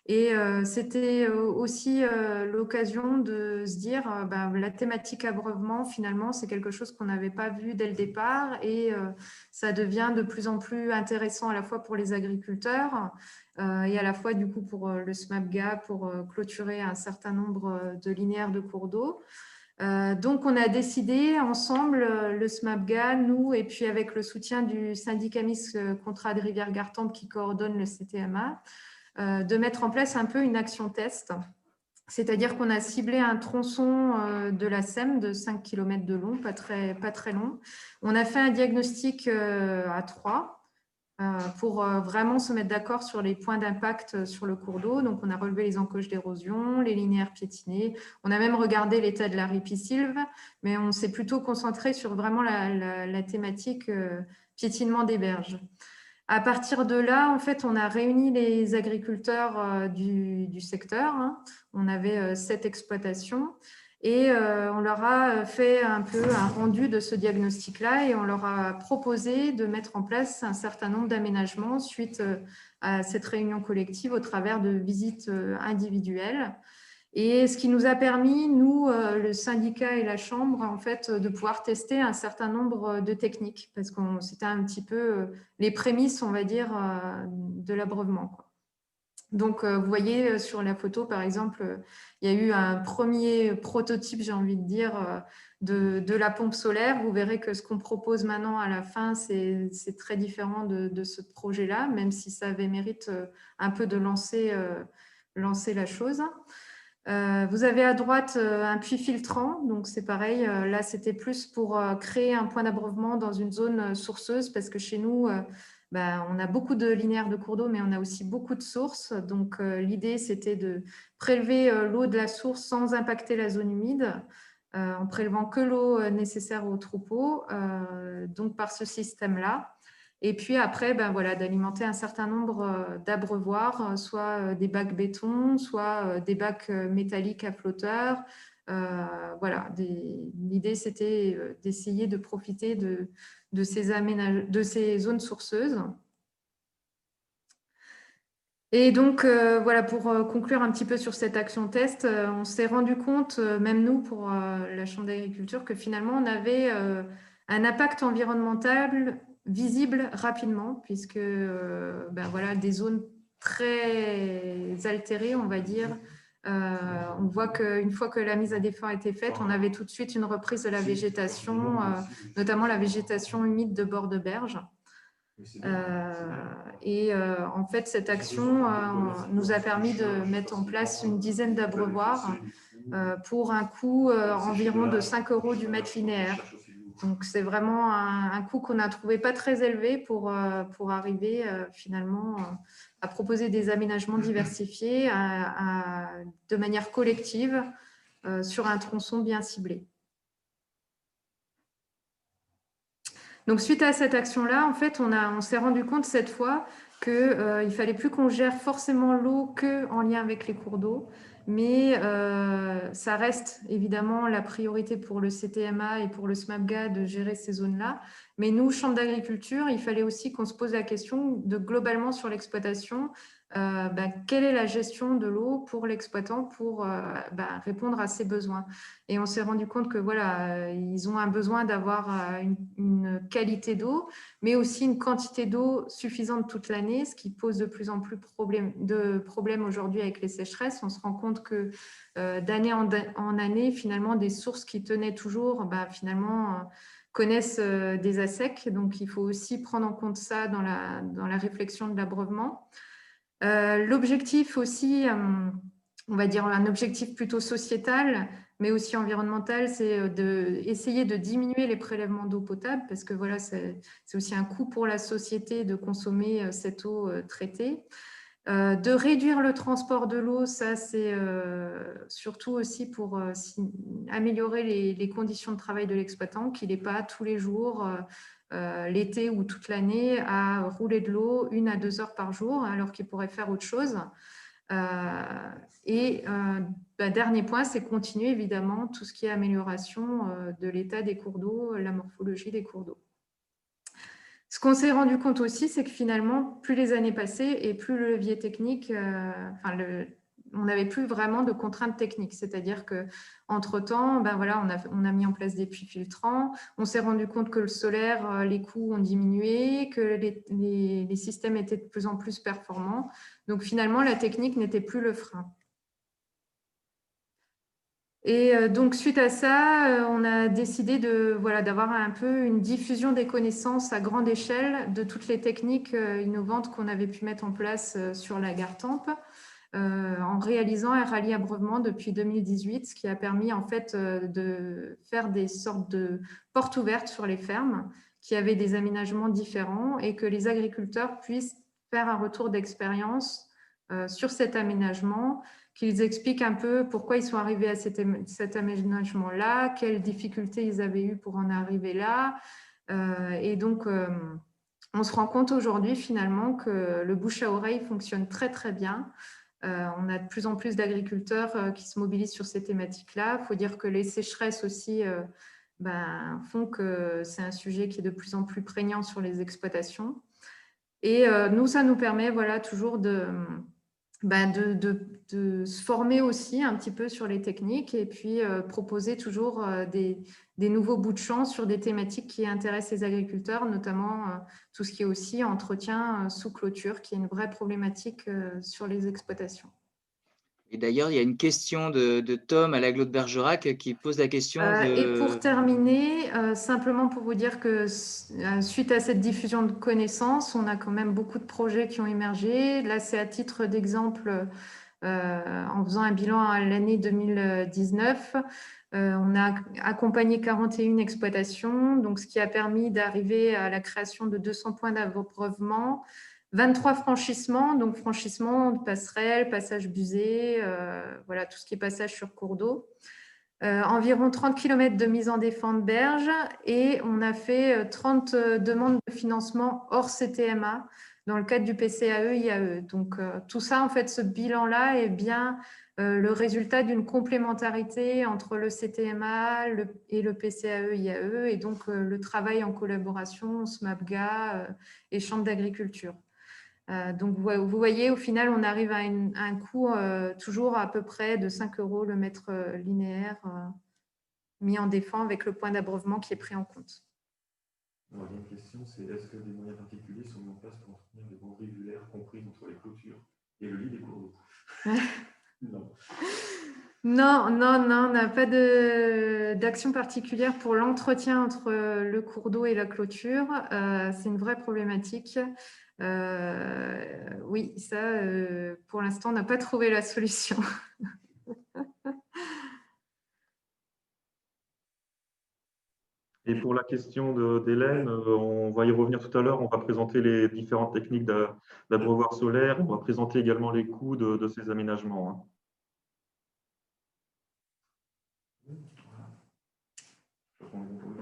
Et c'était aussi l'occasion de se dire la thématique abreuvement, finalement, c'est quelque chose qu'on n'avait pas vu dès le départ et ça devient de plus en plus intéressant à la fois pour les agriculteurs et à la fois du coup pour le SMAPGA pour clôturer un certain nombre de linéaires de cours d'eau. Donc, on a décidé ensemble, le SMAPGA, nous, et puis avec le soutien du syndicat mixte Contrat de Rivière-Gartempe qui coordonne le CTMA, de mettre en place un peu une action test. C'est-à-dire qu'on a ciblé un tronçon de la SEM de 5 km de long, pas très long. On a fait un diagnostic à 3 pour vraiment se mettre d'accord sur les points d'impact sur le cours d'eau. Donc, on a relevé les encoches d'érosion, les linéaires piétinés. On a même regardé l'état de la ripisylve, mais on s'est plutôt concentré sur vraiment la thématique piétinement des berges. À partir de là, en fait, on a réuni les agriculteurs du secteur. Hein. On avait 7 exploitations. Et on leur a fait un peu un rendu de ce diagnostic-là et on leur a proposé de mettre en place un certain nombre d'aménagements suite à cette réunion collective au travers de visites individuelles. Et ce qui nous a permis, nous, le syndicat et la Chambre, en fait, de pouvoir tester un certain nombre de techniques parce que c'était un petit peu les prémices, on va dire, de l'abreuvement. Donc, vous voyez sur la photo, par exemple, il y a eu un premier prototype, j'ai envie de dire, de la pompe solaire. Vous verrez que ce qu'on propose maintenant à la fin, c'est très différent de ce projet-là, même si ça avait mérite un peu de lancer la chose. Vous avez à droite un puits filtrant, donc c'est pareil, là c'était plus pour créer un point d'abreuvement dans une zone sourceuse parce que chez nous, on a beaucoup de linéaires de cours d'eau, mais on a aussi beaucoup de sources. Donc, l'idée, c'était de prélever l'eau de la source sans impacter la zone humide, en prélevant que l'eau nécessaire aux troupeaux, donc par ce système-là. Et puis après, voilà, d'alimenter un certain nombre d'abreuvoirs, soit des bacs béton, soit des bacs métalliques à flotteurs. Voilà, l'idée, c'était d'essayer de profiter de ces zones sourceuses. Et donc, voilà, pour conclure un petit peu sur cette action test, on s'est rendu compte, même nous, pour la Chambre d'agriculture, que finalement, on avait un impact environnemental visible rapidement, puisque voilà, des zones très altérées, on va dire, on voit qu'une fois que la mise à défend a été faite, on avait tout de suite une reprise de la végétation, notamment la végétation humide de bord de berge. En fait, cette action nous a permis de mettre en place une dizaine d'abreuvoirs pour un coût environ de 5 € du mètre linéaire. Donc, c'est vraiment un coût qu'on a trouvé pas très élevé pour arriver finalement à proposer des aménagements diversifiés de manière collective sur un tronçon bien ciblé. Donc, suite à cette action-là, en fait, on s'est rendu compte cette fois qu'il ne fallait plus qu'on gère forcément l'eau qu'en lien avec les cours d'eau, mais ça reste évidemment la priorité pour le CTMA et pour le SMAPGA de gérer ces zones-là. Mais nous, Chambre d'agriculture, il fallait aussi qu'on se pose la question de globalement sur l'exploitation, quelle est la gestion de l'eau pour l'exploitant pour répondre à ses besoins. Et on s'est rendu compte que voilà, ils ont un besoin d'avoir une qualité d'eau, mais aussi une quantité d'eau suffisante toute l'année, ce qui pose de plus en plus de problèmes aujourd'hui avec les sécheresses. On se rend compte que d'année en année, finalement, des sources qui tenaient toujours, finalement, connaissent des assecs. Donc, il faut aussi prendre en compte ça dans la réflexion de l'abreuvement. L'objectif aussi, on va dire un objectif plutôt sociétal, mais aussi environnemental, c'est d'essayer de diminuer les prélèvements d'eau potable parce que voilà, c'est aussi un coût pour la société de consommer cette eau traitée. De réduire le transport de l'eau, ça c'est surtout aussi pour améliorer les conditions de travail de l'exploitant, qu'il n'ait pas tous les jours, l'été ou toute l'année, à rouler de l'eau 1 à 2 heures par jour, alors qu'il pourrait faire autre chose. Dernier point, c'est continuer évidemment tout ce qui est amélioration de l'état des cours d'eau, la morphologie des cours d'eau. Ce qu'on s'est rendu compte aussi, c'est que finalement, plus les années passaient et plus le levier technique, on n'avait plus vraiment de contraintes techniques. C'est-à-dire qu'entre-temps, voilà, on a mis en place des puits filtrants. On s'est rendu compte que le solaire, les coûts ont diminué, que les systèmes étaient de plus en plus performants. Donc finalement, la technique n'était plus le frein. Et donc, suite à ça, on a décidé d'avoir un peu une diffusion des connaissances à grande échelle de toutes les techniques innovantes qu'on avait pu mettre en place sur la Gartempe. en réalisant un rallye abreuvement depuis 2018, ce qui a permis en fait de faire des sortes de portes ouvertes sur les fermes qui avaient des aménagements différents et que les agriculteurs puissent faire un retour d'expérience sur cet aménagement, qu'ils expliquent un peu pourquoi ils sont arrivés à cet aménagement-là, quelles difficultés ils avaient eues pour en arriver là. Et donc, on se rend compte aujourd'hui finalement que le bouche à oreille fonctionne très très bien. On a de plus en plus d'agriculteurs qui se mobilisent sur ces thématiques-là. Il faut dire que les sécheresses aussi font que c'est un sujet qui est de plus en plus prégnant sur les exploitations. Et nous, ça nous permet toujours de se former aussi un petit peu sur les techniques et puis proposer toujours des nouveaux bouts de champ sur des thématiques qui intéressent les agriculteurs, notamment tout ce qui est aussi entretien sous clôture, qui est une vraie problématique sur les exploitations. Et d'ailleurs, il y a une question de Tom à l'Aglo de Bergerac qui pose la question Et pour terminer, simplement pour vous dire que suite à cette diffusion de connaissances, on a quand même beaucoup de projets qui ont émergé. Là, c'est à titre d'exemple, en faisant un bilan à l'année 2019, on a accompagné 41 exploitations, donc ce qui a permis d'arriver à la création de 200 points d'abreuvement, 23 franchissements, donc franchissement de passerelles, passage busé, voilà, tout ce qui est passage sur cours d'eau. Environ 30 km de mise en défense de berges et on a fait 30 demandes de financement hors CTMA dans le cadre du PCAE-IAE. Donc, tout ça, en fait, ce bilan-là est bien le résultat d'une complémentarité entre le CTMA et le PCAE-IAE et donc le travail en collaboration SMAPGA et Chambre d'agriculture. Donc, vous voyez, au final, on arrive à un coût toujours à peu près de 5 € le mètre linéaire mis en défense avec le point d'abreuvement qui est pris en compte. Alors, il y a une question, c'est est-ce que des moyens particuliers sont mis en place pour entretenir les bandes rivulaires comprises entre les clôtures et le lit des cours d'eau? Non. Non, on n'a pas d'action particulière pour l'entretien entre le cours d'eau et la clôture. C'est une vraie problématique. Oui, ça, pour l'instant, on n'a pas trouvé la solution. Et pour la question d'Hélène, on va y revenir tout à l'heure. On va présenter les différentes techniques d'abreuvoir solaire. On va présenter également les coûts de ces aménagements.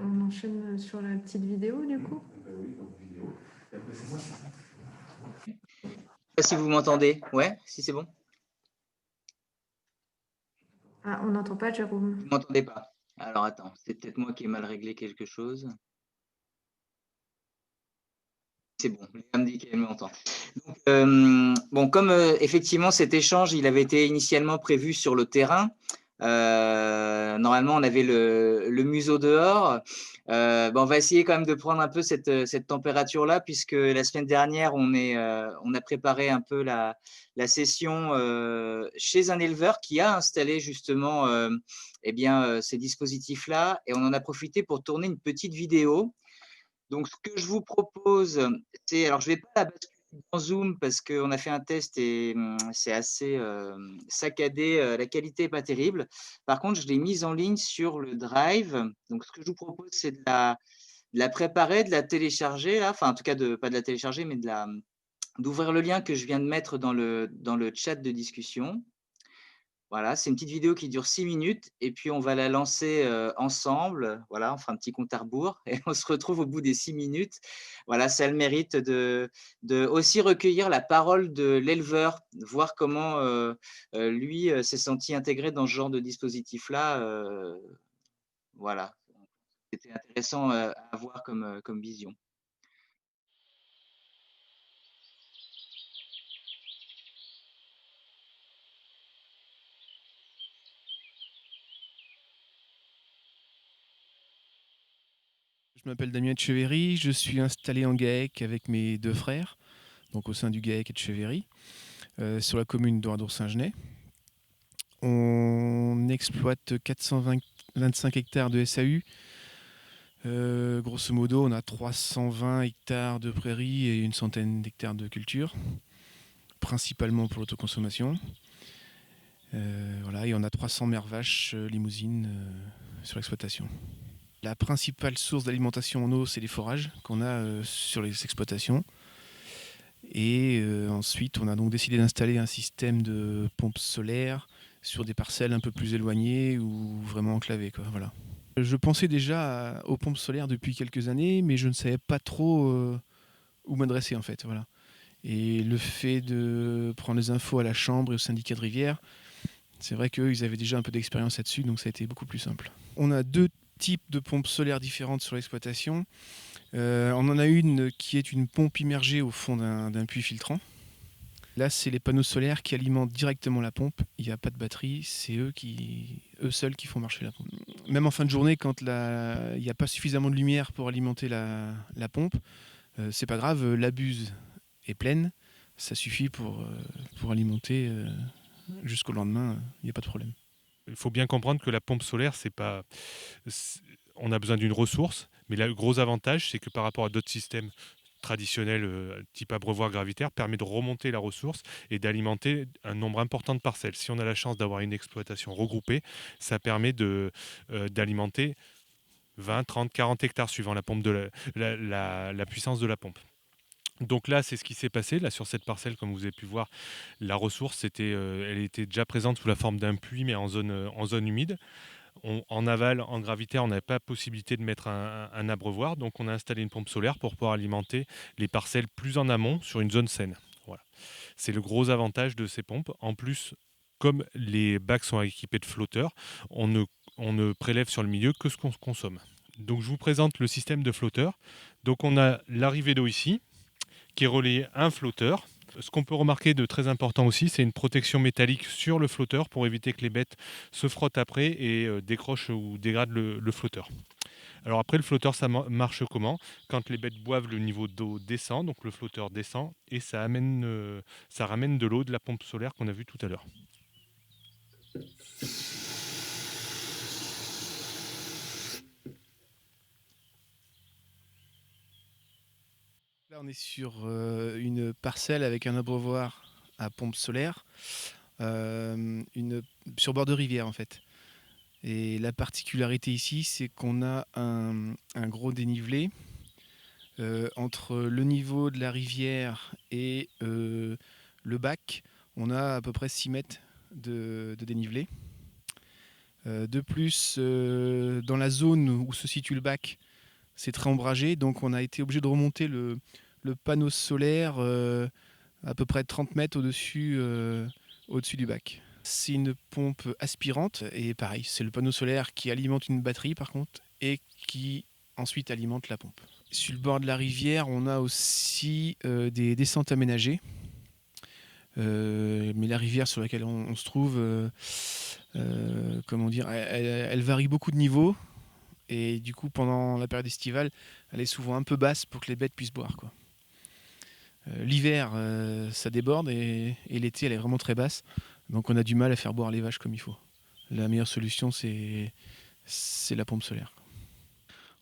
On enchaîne sur la petite vidéo, du coup. Oui, donc vidéo. Et après, c'est moi, c'est ça. Je ne sais pas si vous m'entendez. Ouais, si c'est bon. Ah, on n'entend pas, Jérôme. Vous ne m'entendez pas. Alors, attends, c'est peut-être moi qui ai mal réglé quelque chose. C'est bon, elle me dit qu'elle m'entend. Bon, comme effectivement cet échange, il avait été initialement prévu sur le terrain. Normalement, on avait le museau dehors. On va essayer quand même de prendre un peu cette température-là, puisque la semaine dernière, on a préparé un peu la session chez un éleveur qui a installé justement ces dispositifs-là, et on en a profité pour tourner une petite vidéo. Donc, ce que je vous propose, c'est, alors je ne vais pas la basculer dans Zoom parce qu'on a fait un test et c'est assez saccadé, la qualité n'est pas terrible. Par contre, je l'ai mise en ligne sur le Drive. Donc, ce que je vous propose, c'est de la préparer, de la télécharger, là. Enfin, en tout cas, pas de la télécharger, mais d'ouvrir le lien que je viens de mettre dans le chat de discussion. Voilà, c'est une petite vidéo qui dure 6 minutes et puis on va la lancer ensemble. Voilà, on fera un petit compte à rebours et on se retrouve au bout des 6 minutes. Voilà, ça a le mérite de aussi recueillir la parole de l'éleveur, voir comment lui s'est senti intégré dans ce genre de dispositif-là. Voilà, c'était intéressant à avoir comme vision. Je m'appelle Damien Etcheverry, je suis installé en GAEC avec mes 2 frères, donc au sein du GAEC Etcheverry, sur la commune d'Oradour-Saint-Genès. On exploite 425 hectares de SAU. Grosso modo, on a 320 hectares de prairies et une centaine d'hectares de culture. principalement pour l'autoconsommation. Voilà, et on a 300 mères vaches limousines sur l'exploitation. La principale source d'alimentation en eau, c'est les forages qu'on a sur les exploitations. Et ensuite, on a donc décidé d'installer un système de pompes solaires sur des parcelles un peu plus éloignées ou vraiment enclavées, quoi. Voilà. Je pensais déjà aux pompes solaires depuis quelques années, mais je ne savais pas trop où m'adresser en fait. Voilà. Et le fait de prendre les infos à la chambre et au syndicat de rivière, c'est vrai qu'eux, ils avaient déjà un peu d'expérience là-dessus, donc ça a été beaucoup plus simple. On a 2 types de pompes solaires différentes sur l'exploitation. On en a une qui est une pompe immergée au fond d'un puits filtrant. Là, c'est les panneaux solaires qui alimentent directement la pompe. Il n'y a pas de batterie, c'est eux seuls qui font marcher la pompe. Même en fin de journée, quand il n'y a pas suffisamment de lumière pour alimenter la pompe, c'est pas grave, la buse est pleine, ça suffit pour alimenter jusqu'au lendemain, il n'y a pas de problème. Il faut bien comprendre que la pompe solaire, on a besoin d'une ressource, mais le gros avantage, c'est que par rapport à d'autres systèmes traditionnels type abreuvoir gravitaire, permet de remonter la ressource et d'alimenter un nombre important de parcelles. Si on a la chance d'avoir une exploitation regroupée, ça permet d'alimenter 20, 30, 40 hectares suivant la puissance de la pompe. Donc là, c'est ce qui s'est passé. Là, sur cette parcelle, comme vous avez pu voir, la ressource, elle était déjà présente sous la forme d'un puits, mais en zone humide. En aval, en gravitaire, on n'avait pas la possibilité de mettre un abreuvoir. Donc, on a installé une pompe solaire pour pouvoir alimenter les parcelles plus en amont sur une zone saine. Voilà. C'est le gros avantage de ces pompes. En plus, comme les bacs sont équipés de flotteurs, on ne prélève sur le milieu que ce qu'on consomme. Donc, je vous présente le système de flotteurs. Donc, on a l'arrivée d'eau ici, qui est relayé à un flotteur. Ce qu'on peut remarquer de très important aussi, c'est une protection métallique sur le flotteur pour éviter que les bêtes se frottent après et décrochent ou dégradent le flotteur. Alors après, le flotteur, ça marche comment? Quand les bêtes boivent, le niveau d'eau descend, donc le flotteur descend et ça ramène de l'eau de la pompe solaire qu'on a vue tout à l'heure. Là, on est sur une parcelle avec un abreuvoir à pompe solaire, sur bord de rivière en fait. Et la particularité ici, c'est qu'on a un gros dénivelé entre le niveau de la rivière et le bac. On a à peu près 6 mètres de dénivelé. De plus, dans la zone où se situe le bac, c'est très ombragé, donc on a été obligé de remonter le panneau solaire à peu près 30 mètres au-dessus du bac. C'est une pompe aspirante et pareil, c'est le panneau solaire qui alimente une batterie par contre et qui ensuite alimente la pompe. Sur le bord de la rivière, on a aussi des descentes aménagées. Mais la rivière sur laquelle on se trouve, comment dire, elle varie beaucoup de niveau. Et du coup, pendant la période estivale, elle est souvent un peu basse pour que les bêtes puissent boire, quoi. L'hiver, ça déborde et l'été, elle est vraiment très basse. Donc on a du mal à faire boire les vaches comme il faut. La meilleure solution, c'est la pompe solaire.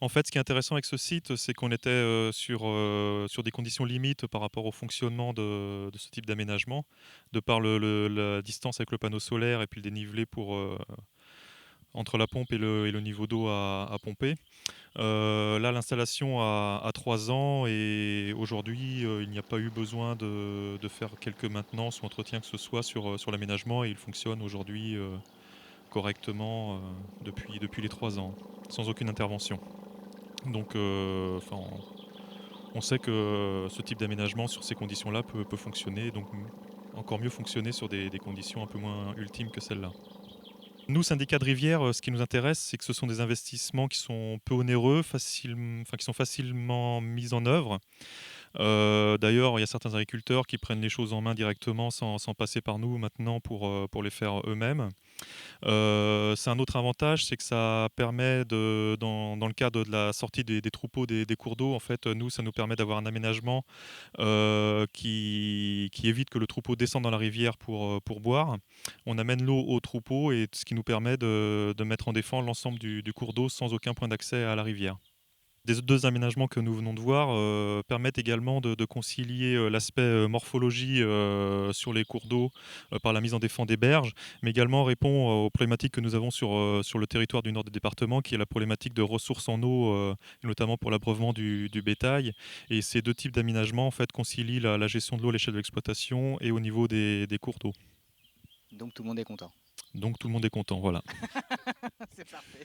En fait, ce qui est intéressant avec ce site, c'est qu'on était sur des conditions limites par rapport au fonctionnement de ce type d'aménagement, de par la distance avec le panneau solaire et puis le dénivelé entre la pompe et le niveau d'eau à pomper. Là, l'installation a 3 ans et aujourd'hui, il n'y a pas eu besoin de faire quelques maintenances ou entretiens que ce soit sur l'aménagement et il fonctionne aujourd'hui correctement depuis les 3 ans, sans aucune intervention. Donc, on sait que ce type d'aménagement sur ces conditions-là peut fonctionner, donc encore mieux fonctionner sur des conditions un peu moins ultimes que celles-là. Nous, syndicat de rivière, ce qui nous intéresse, c'est que ce sont des investissements qui sont peu onéreux, qui sont facilement mis en œuvre. D'ailleurs, il y a certains agriculteurs qui prennent les choses en main directement sans passer par nous maintenant pour les faire eux-mêmes. C'est un autre avantage, c'est que ça permet, dans le cadre de la sortie des troupeaux des cours d'eau, en fait, ça nous permet d'avoir un aménagement qui évite que le troupeau descende dans la rivière pour boire. On amène l'eau au troupeau et ce qui nous permet de mettre en défense l'ensemble du cours d'eau sans aucun point d'accès à la rivière. des deux aménagements que nous venons de voir permettent également de concilier l'aspect morphologie sur les cours d'eau par la mise en défend des berges, mais également répond aux problématiques que nous avons sur le territoire du nord des départements, qui est la problématique de ressources en eau, notamment pour l'abreuvement du bétail. Et ces deux types d'aménagements en fait, concilient la gestion de l'eau à l'échelle de l'exploitation et au niveau des cours d'eau. Donc tout le monde est content. Donc tout le monde est content, voilà. C'est parfait.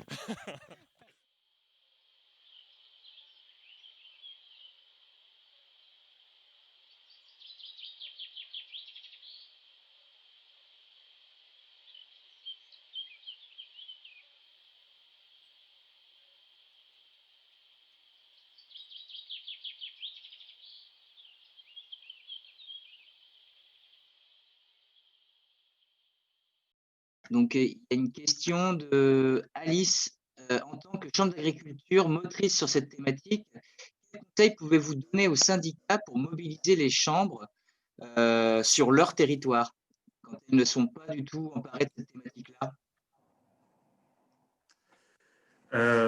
Donc, il y a une question de Alice. En tant que chambre d'agriculture motrice sur cette thématique, quels conseils pouvez-vous donner aux syndicats pour mobiliser les chambres sur leur territoire quand elles ne sont pas du tout emparées de cette thématique-là?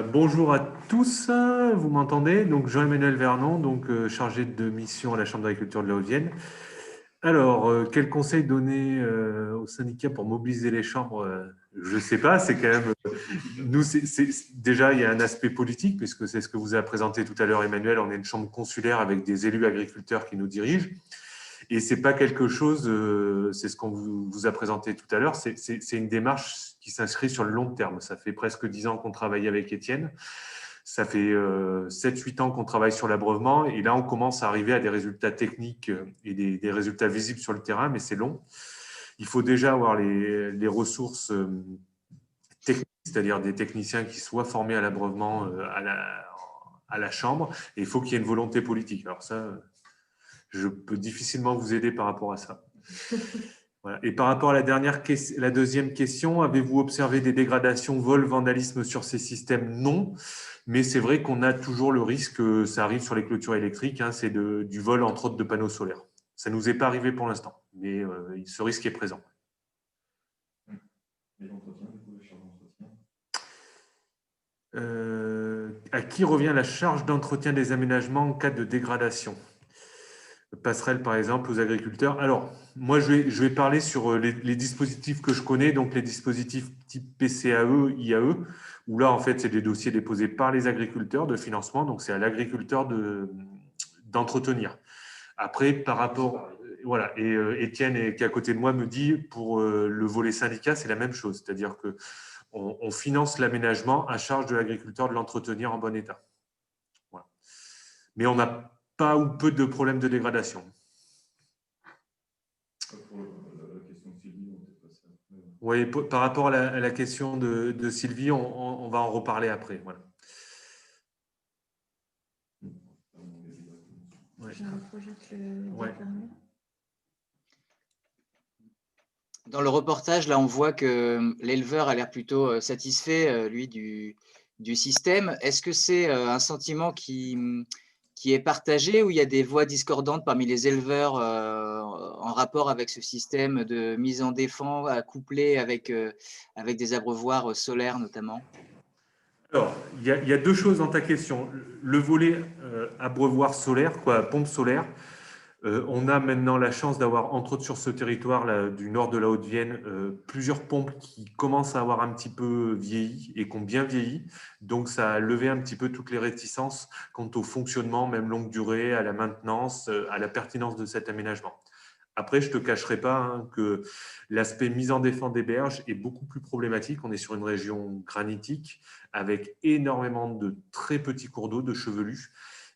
Bonjour à tous, vous m'entendez? Donc Jean-Emmanuel Vernon, donc chargé de mission à la Chambre d'agriculture de la Haute-Vienne. Alors, quel conseil donner aux syndicats pour mobiliser les chambres? Je ne sais pas, c'est quand même... nous, déjà, il y a un aspect politique, puisque c'est ce que vous avez présenté tout à l'heure, Emmanuel, on est une chambre consulaire avec des élus agriculteurs qui nous dirigent. Et ce n'est pas quelque chose, c'est ce qu'on vous a présenté tout à l'heure, c'est une démarche qui s'inscrit sur le long terme. Ça fait presque 10 ans qu'on travaille avec Étienne. Ça fait 7-8 ans qu'on travaille sur l'abreuvement. Et là, on commence à arriver à des résultats techniques et des résultats visibles sur le terrain, mais c'est long. Il faut déjà avoir les ressources techniques, c'est-à-dire des techniciens qui soient formés à l'abreuvement à la Chambre. Et il faut qu'il y ait une volonté politique. Alors ça, je peux difficilement vous aider par rapport à ça. Voilà. Et par rapport à la deuxième question, avez-vous observé des dégradations, vol, vandalisme sur ces systèmes? Non, mais c'est vrai qu'on a toujours le risque, ça arrive sur les clôtures électriques, hein, c'est du vol entre autres de panneaux solaires. Ça ne nous est pas arrivé pour l'instant, mais ce risque est présent. À qui revient la charge d'entretien des aménagements en cas de dégradation? Passerelle, par exemple, aux agriculteurs. Alors, moi, je vais parler sur les dispositifs que je connais, donc les dispositifs type PCAE, IAE, où là, en fait, c'est des dossiers déposés par les agriculteurs de financement, donc c'est à l'agriculteur d'entretenir. Après, par rapport... Voilà, et Étienne, qui est à côté de moi, me dit, pour le volet syndicat, c'est la même chose, c'est-à-dire qu'on finance l'aménagement à charge de l'agriculteur de l'entretenir en bon état. Voilà. Mais on n'a pas ou peu de problèmes de dégradation. Oui, par rapport à la question de Sylvie, on va en reparler après. Voilà. Ouais. Ouais. Dans le reportage, là, on voit que l'éleveur a l'air plutôt satisfait, lui, du système. Est-ce que c'est un sentiment qui est partagé ou il y a des voix discordantes parmi les éleveurs en rapport avec ce système de mise en défend couplé avec des abreuvoirs solaires notamment? Alors, il y a deux choses dans ta question. Le volet abreuvoir solaire, pompe solaire, on a maintenant la chance d'avoir, entre autres sur ce territoire là, du nord de la Haute-Vienne, plusieurs pompes qui commencent à avoir un petit peu vieilli et qui ont bien vieilli. Donc, ça a levé un petit peu toutes les réticences quant au fonctionnement, même longue durée, à la maintenance, à la pertinence de cet aménagement. Après, je ne te cacherai pas que l'aspect mise en défense des berges est beaucoup plus problématique. On est sur une région granitique avec énormément de très petits cours d'eau, de chevelus.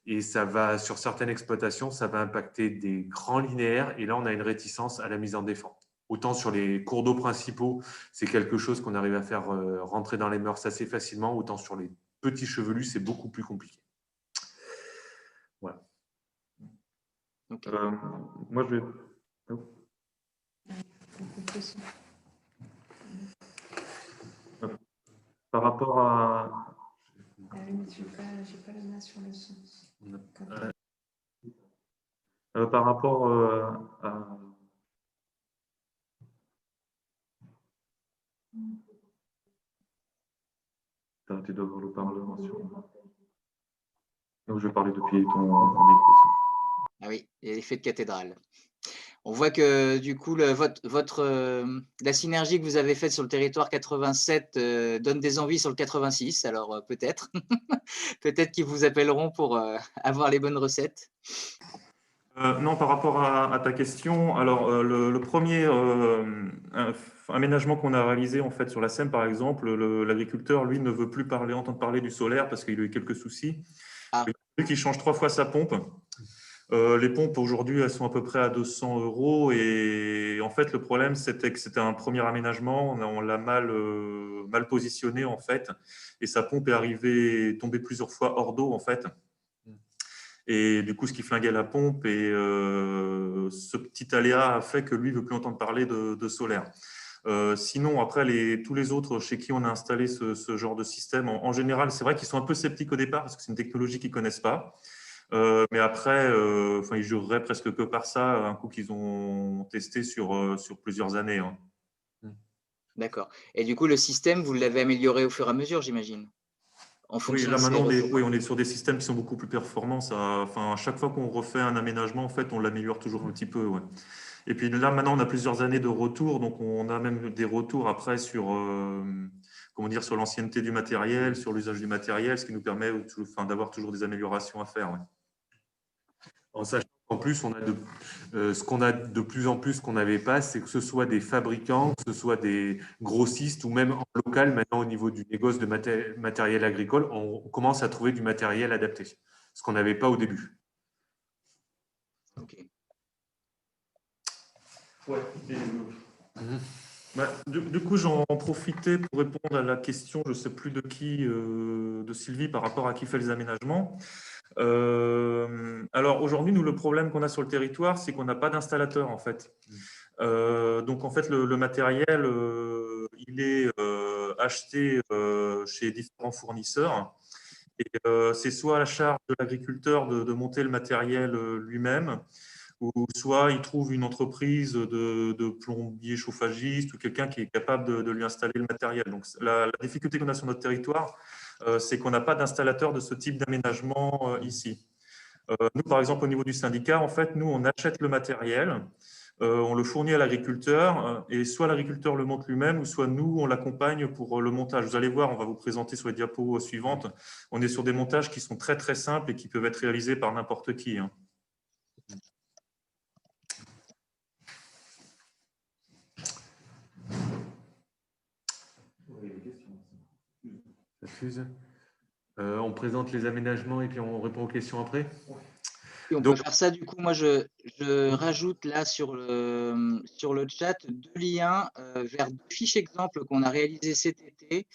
Et ça va, sur certaines exploitations, ça va impacter des grands linéaires. Et là, on a une réticence à la mise en défense. Autant sur les cours d'eau principaux, c'est quelque chose qu'on arrive à faire rentrer dans les mœurs assez facilement. Autant sur les petits chevelus, c'est beaucoup plus compliqué. Voilà. Okay. Moi, je vais... Par rapport à... Je n'ai pas la main sur le son. Par rapport à... Tu dois avoir le parlement sur... Donc, je vais parler depuis ton micro aussi. Ah oui, il y a l'effet de cathédrale. On voit que du coup, la synergie que vous avez faite sur le territoire 87 donne des envies sur le 86. Alors peut-être, peut-être qu'ils vous appelleront pour avoir les bonnes recettes. Non, par rapport à ta question, alors le premier aménagement qu'on a réalisé en fait sur la SEM, par exemple, l'agriculteur, lui, ne veut plus entendre parler du solaire parce qu'il a eu quelques soucis. Ah. Il a qu'il change 3 fois sa pompe. Les pompes aujourd'hui, elles sont à peu près à 200 € et en fait, le problème, c'était que c'était un premier aménagement. On l'a mal positionné en fait et sa pompe est tombée plusieurs fois hors d'eau en fait. Et du coup, ce qui flinguait la pompe et ce petit aléa a fait que lui ne veut plus entendre parler de solaire. Sinon, après, tous les autres chez qui on a installé ce genre de système, en général, c'est vrai qu'ils sont un peu sceptiques au départ parce que c'est une technologie qu'ils ne connaissent pas. Mais après, ils jureraient presque que par ça, un coup qu'ils ont testé sur plusieurs années. Hein. D'accord. Et du coup, le système, vous l'avez amélioré au fur et à mesure, j'imagine? En Oui, fonction là de ces maintenant, retours. on est sur des systèmes qui sont beaucoup plus performants. À chaque fois qu'on refait un aménagement, en fait, on l'améliore toujours un petit peu. Ouais. Et puis là, maintenant, on a plusieurs années de retour, donc on a même des retours après sur, sur l'ancienneté du matériel, sur l'usage du matériel, ce qui nous permet d'avoir toujours des améliorations à faire. Ouais. En sachant qu'en plus, ce qu'on a de plus en plus qu'on n'avait pas, c'est que ce soit des fabricants, que ce soit des grossistes ou même en local, maintenant au niveau du négoce de matériel agricole, on commence à trouver du matériel adapté, ce qu'on n'avait pas au début. Ok. Ouais. Du coup, j'en profitais pour répondre à la question, je ne sais plus de qui, de Sylvie, par rapport à qui fait les aménagements. Alors aujourd'hui, nous, le problème qu'on a sur le territoire, c'est qu'on n'a pas d'installateur en fait. Donc en fait, le matériel, il est acheté chez différents fournisseurs. Et c'est soit à la charge de l'agriculteur de monter le matériel lui-même, ou soit il trouve une entreprise de plombier chauffagiste ou quelqu'un qui est capable de lui installer le matériel. Donc la difficulté qu'on a sur notre territoire, c'est qu'on n'a pas d'installateur de ce type d'aménagement ici. Nous, par exemple, au niveau du syndicat, en fait, nous, on achète le matériel, on le fournit à l'agriculteur et soit l'agriculteur le monte lui-même ou soit nous, on l'accompagne pour le montage. Vous allez voir, on va vous présenter sur les diapos suivantes. On est sur des montages qui sont très, très simples et qui peuvent être réalisés par n'importe qui. Hein. On présente les aménagements et puis on répond aux questions après. Et on peut faire ça, du coup, moi je rajoute là sur le chat 2 liens vers 2 fiches exemples qu'on a réalisées cet été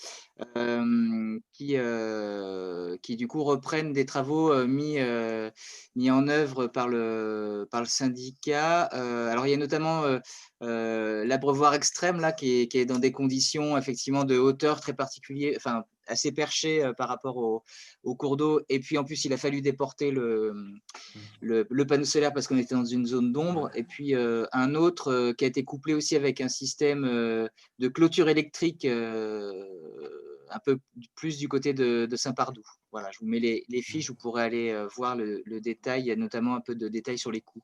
qui du coup reprennent des travaux mis en œuvre par le syndicat. Alors il y a notamment l'abreuvoir extrême là qui est dans des conditions effectivement de hauteur très particulières, enfin assez perché par rapport au cours d'eau, et puis en plus il a fallu déporter le panneau solaire parce qu'on était dans une zone d'ombre, et puis un autre qui a été couplé aussi avec un système de clôture électrique un peu plus du côté de Saint-Pardoux. Voilà, je vous mets les fiches, vous pourrez aller voir le détail, il y a notamment un peu de détails sur les coûts.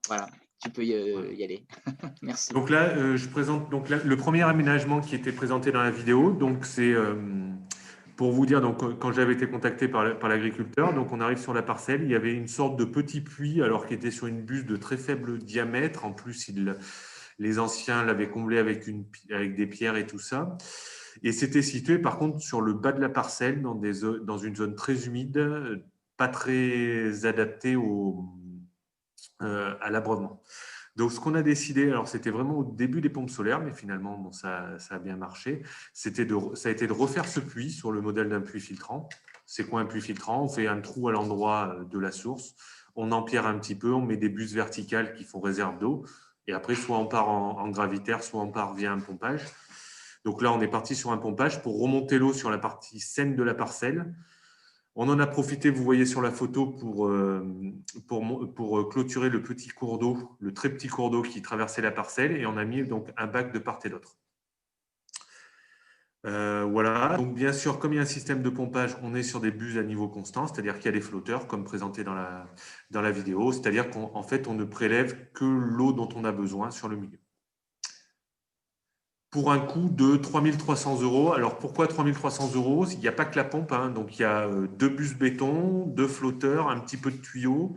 Voilà, tu peux y aller. Merci. Donc là, je présente le premier aménagement qui était présenté dans la vidéo. Donc c'est pour vous dire, donc, quand j'avais été contacté par l'agriculteur, donc on arrive sur la parcelle, il y avait une sorte de petit puits, alors qu'il était sur une bûche de très faible diamètre. En plus, les anciens l'avaient comblé avec des pierres et tout ça. Et c'était situé par contre sur le bas de la parcelle, dans une zone très humide, pas très adaptée à l'abreuvement. Donc, ce qu'on a décidé, alors c'était vraiment au début des pompes solaires, mais finalement, bon, ça a bien marché, ça a été de refaire ce puits sur le modèle d'un puits filtrant. C'est quoi un puits filtrant? On fait un trou à l'endroit de la source, on empierre un petit peu, on met des buses verticales qui font réserve d'eau, et après, soit on part en gravitaire, soit on part via un pompage. Donc là, on est parti sur un pompage pour remonter l'eau sur la partie saine de la parcelle. On en a profité, vous voyez sur la photo, pour clôturer le petit cours d'eau, le très petit cours d'eau qui traversait la parcelle, et on a mis donc un bac de part et d'autre. Voilà, donc bien sûr, comme il y a un système de pompage, on est sur des buses à niveau constant, c'est-à-dire qu'il y a des flotteurs, comme présenté dans la vidéo, c'est-à-dire qu'en fait, on ne prélève que l'eau dont on a besoin sur le milieu. Pour un coût de 3 300 €. Alors pourquoi 3 300 €? Il n'y a pas que la pompe, hein. Donc il y a 2 bus béton, 2 flotteurs, un petit peu de tuyaux,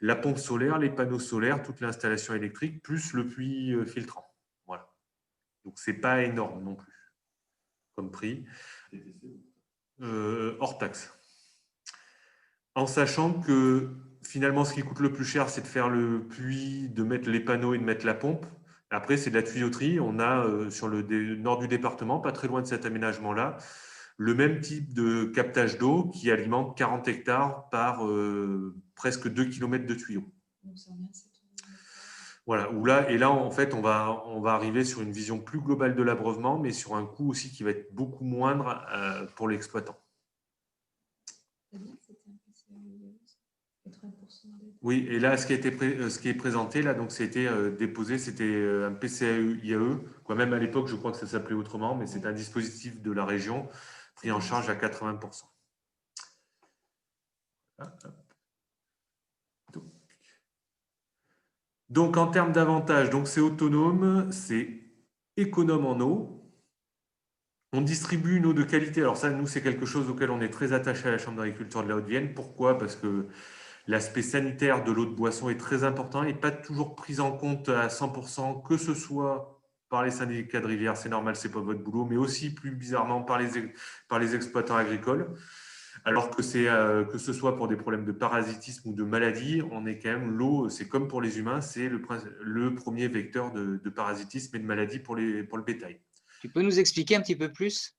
la pompe solaire, les panneaux solaires, toute l'installation électrique, plus le puits filtrant. Voilà. Donc ce n'est pas énorme non plus comme prix. Hors taxe. En sachant que finalement, ce qui coûte le plus cher, c'est de faire le puits, de mettre les panneaux et de mettre la pompe. Après, c'est de la tuyauterie. On a sur le nord du département, pas très loin de cet aménagement-là, le même type de captage d'eau qui alimente 40 hectares par presque 2 km de tuyaux. Voilà, et là, en fait, on va arriver sur une vision plus globale de l'abreuvement, mais sur un coût aussi qui va être beaucoup moindre pour l'exploitant. Oui, et là, ce qui est présenté, là, donc c'était déposé, c'était un PCAE-IAE, quoi. Même à l'époque, je crois que ça s'appelait autrement, mais c'est un dispositif de la région pris en charge à 80%. Donc, en termes d'avantages, donc c'est autonome, c'est économe en eau. On distribue une eau de qualité. Alors ça, nous, c'est quelque chose auquel on est très attaché à la Chambre d'agriculture de la Haute-Vienne. Pourquoi? Parce que l'aspect sanitaire de l'eau de boisson est très important et pas toujours pris en compte à 100%, que ce soit par les syndicats de rivière, c'est normal, c'est pas votre boulot, mais aussi plus bizarrement par les exploitants agricoles. Alors que ce soit pour des problèmes de parasitisme ou de maladie, on est quand même l'eau, c'est comme pour les humains, c'est le premier vecteur de parasitisme et de maladie pour le bétail. Tu peux nous expliquer un petit peu plus?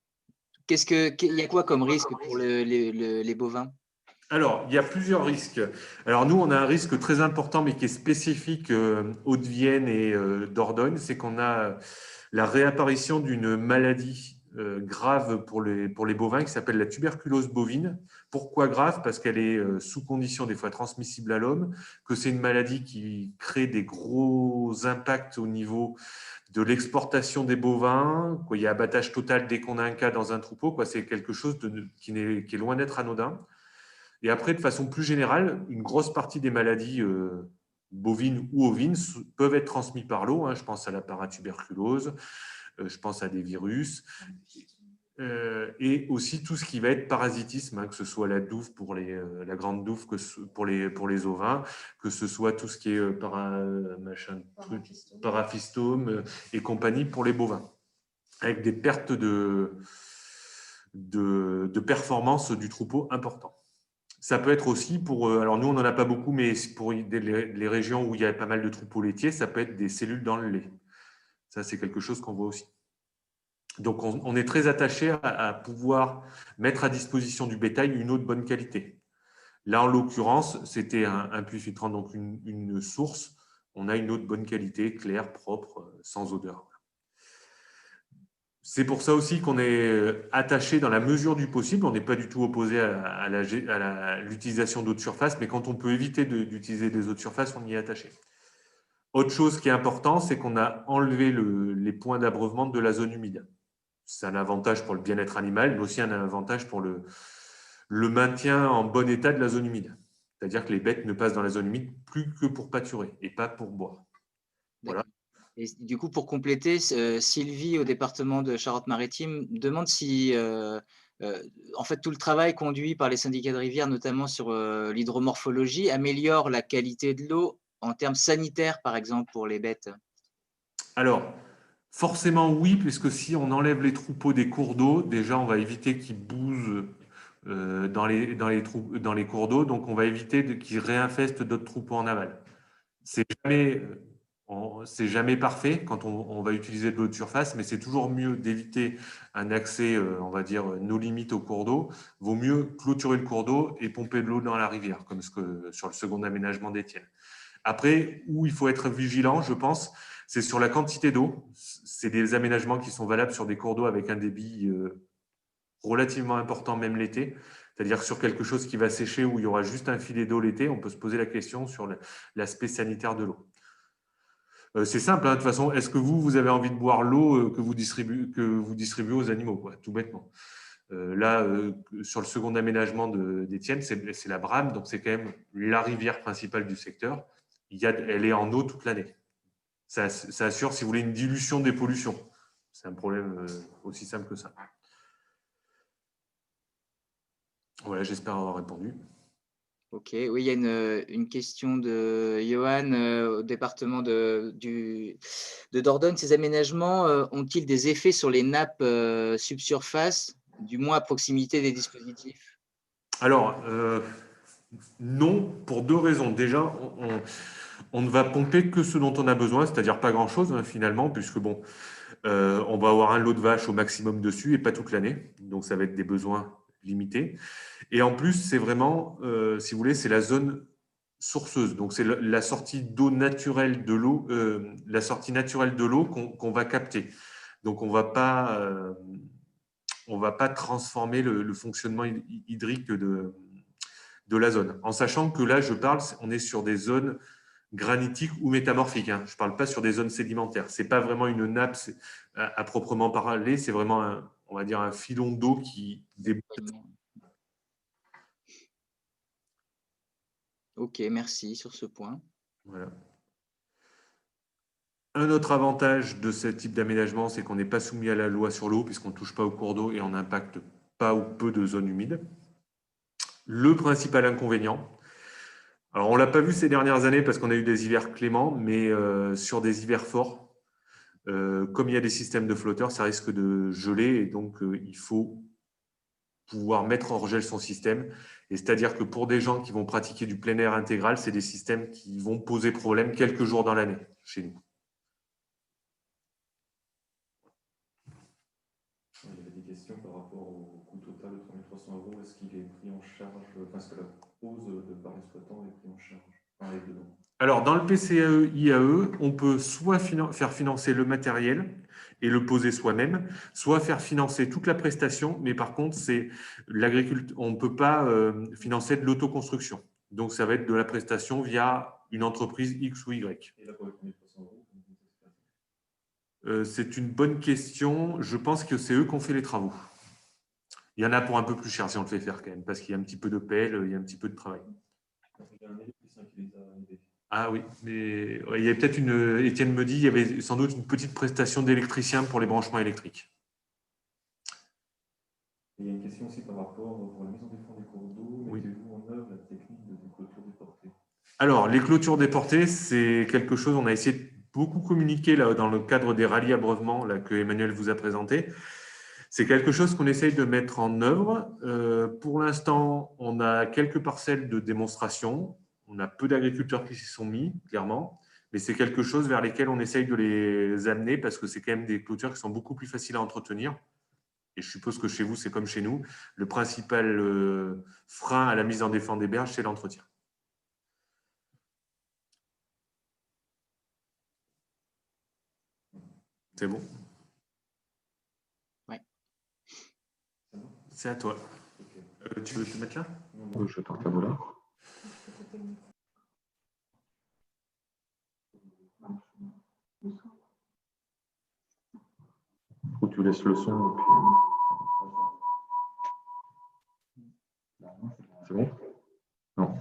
Il y a quoi comme risque pour les bovins? Alors, il y a plusieurs risques. Alors, nous, on a un risque très important, mais qui est spécifique Haute-Vienne et Dordogne, c'est qu'on a la réapparition d'une maladie grave pour les bovins qui s'appelle la tuberculose bovine. Pourquoi grave? Parce qu'elle est sous condition des fois transmissible à l'homme, que c'est une maladie qui crée des gros impacts au niveau de l'exportation des bovins, quoi. Il y a abattage total dès qu'on a un cas dans un troupeau, quoi. C'est quelque chose qui est loin d'être anodin. Et après, de façon plus générale, une grosse partie des maladies bovines ou ovines peuvent être transmises par l'eau, hein. Je pense à la paratuberculose, je pense à des virus, et aussi tout ce qui va être parasitisme, hein, que ce soit la douve pour la grande douve pour les ovins, que ce soit tout ce qui est parafistome et compagnie pour les bovins, avec des pertes de performance du troupeau importantes. Ça peut être aussi alors nous on n'en a pas beaucoup, mais pour les régions où il y a pas mal de troupeaux laitiers, ça peut être des cellules dans le lait. Ça, c'est quelque chose qu'on voit aussi. Donc, on est très attaché à pouvoir mettre à disposition du bétail une eau de bonne qualité. Là, en l'occurrence, c'était un puits filtrant, donc une source. On a une eau de bonne qualité, claire, propre, sans odeur. C'est pour ça aussi qu'on est attaché dans la mesure du possible. On n'est pas du tout opposé à l'utilisation d'eau de surface, mais quand on peut éviter d'utiliser des eaux de surface, on y est attaché. Autre chose qui est important, c'est qu'on a enlevé les points d'abreuvement de la zone humide. C'est un avantage pour le bien-être animal, mais aussi un avantage pour le maintien en bon état de la zone humide. C'est-à-dire que les bêtes ne passent dans la zone humide plus que pour pâturer et pas pour boire. Voilà. Et du coup, pour compléter, Sylvie, au département de Charente-Maritime, demande si en fait, tout le travail conduit par les syndicats de rivière, notamment sur l'hydromorphologie, améliore la qualité de l'eau en termes sanitaires, par exemple, pour les bêtes. Alors, forcément oui, puisque si on enlève les troupeaux des cours d'eau, déjà on va éviter qu'ils bougent dans les cours d'eau, donc on va éviter qu'ils réinfestent d'autres troupeaux en aval. C'est jamais parfait quand on va utiliser de l'eau de surface, mais c'est toujours mieux d'éviter un accès, on va dire, nos limites au cours d'eau. Vaut mieux clôturer le cours d'eau et pomper de l'eau dans la rivière, comme sur le second aménagement d'Étienne. Après, où il faut être vigilant, je pense, c'est sur la quantité d'eau. C'est des aménagements qui sont valables sur des cours d'eau avec un débit relativement important, même l'été. C'est-à-dire sur quelque chose qui va sécher où il y aura juste un filet d'eau l'été, on peut se poser la question sur l'aspect sanitaire de l'eau. C'est simple, hein, de toute façon. Est-ce que vous avez envie de boire l'eau que vous distribuez aux animaux, quoi, tout bêtement. Là, sur le second aménagement d'Étienne, c'est la Brame, donc c'est quand même la rivière principale du secteur. Elle est en eau toute l'année. Ça assure, si vous voulez, une dilution des pollutions. C'est un problème aussi simple que ça. Voilà, j'espère avoir répondu. Ok, oui, il y a une question de Johan au département de Dordogne. Ces aménagements ont-ils des effets sur les nappes subsurface, du moins à proximité des dispositifs? Alors, non, pour 2 raisons. Déjà, on ne va pomper que ce dont on a besoin, c'est-à-dire pas grand-chose hein, finalement, puisque bon, on va avoir un lot de vaches au maximum dessus et pas toute l'année. Donc, ça va être des besoins limités. Et en plus, c'est vraiment, si vous voulez, c'est la zone sourceuse. Donc, c'est la sortie d'eau naturelle de l'eau, la sortie naturelle de l'eau qu'on va capter. Donc, on va pas transformer le fonctionnement hydrique de la zone. En sachant que là, on est sur des zones granitiques ou métamorphiques. Hein. Je ne parle pas sur des zones sédimentaires. Ce n'est pas vraiment une nappe à proprement parler, c'est vraiment, on va dire, un filon d'eau qui débouche. Ok, merci sur ce point. Voilà. Un autre avantage de ce type d'aménagement, c'est qu'on n'est pas soumis à la loi sur l'eau, puisqu'on ne touche pas au cours d'eau et on n'impacte pas ou peu de zones humides. Le principal inconvénient, alors on ne l'a pas vu ces dernières années parce qu'on a eu des hivers cléments, mais sur des hivers forts, comme il y a des systèmes de flotteurs, ça risque de geler et donc il faut pouvoir mettre hors gel son système. Et c'est-à-dire que pour des gens qui vont pratiquer du plein air intégral, c'est des systèmes qui vont poser problème quelques jours dans l'année chez nous. Il y avait des questions par rapport au coût total de 3300 €. Est-ce qu'il est pris en charge, est-ce que la pose par l'exploitant est prise en charge Alors, dans le PCAE-IAE, on peut soit faire financer le matériel et le poser soi-même, soit faire financer toute la prestation, mais par contre, on ne peut pas financer de l'autoconstruction. Donc, ça va être de la prestation via une entreprise X ou Y. Et là, pour les premiers 300 €, c'est une bonne question. Je pense que c'est eux qui ont fait les travaux. Il y en a pour un peu plus cher si on le fait faire quand même, parce qu'il y a un petit peu de pelle, il y a un petit peu de travail. il y a un électricien qui les a aidés. Ah oui, mais il y avait peut-être Étienne me dit, il y avait sans doute une petite prestation d'électricien pour les branchements électriques. Et il y a une question aussi par rapport pour la mise en défense des cours d'eau. Oui. Mettez-vous en œuvre la technique de clôture déportée? Alors, les clôtures déportées, c'est quelque chose, on a essayé de beaucoup communiquer là, dans le cadre des rallyes abreuvement là, que Emmanuel vous a présenté. C'est quelque chose qu'on essaye de mettre en œuvre. Pour l'instant, on a quelques parcelles de démonstration. On a peu d'agriculteurs qui s'y sont mis, clairement. Mais c'est quelque chose vers lesquels on essaye de les amener parce que c'est quand même des clôtures qui sont beaucoup plus faciles à entretenir. Et je suppose que chez vous, c'est comme chez nous. Le principal frein à la mise en défense des berges, c'est l'entretien. C'est bon? Ouais. C'est à toi. Tu veux te mettre là? Je tente à vous là. Ou tu laisses le son. Et puis... C'est bon? Non.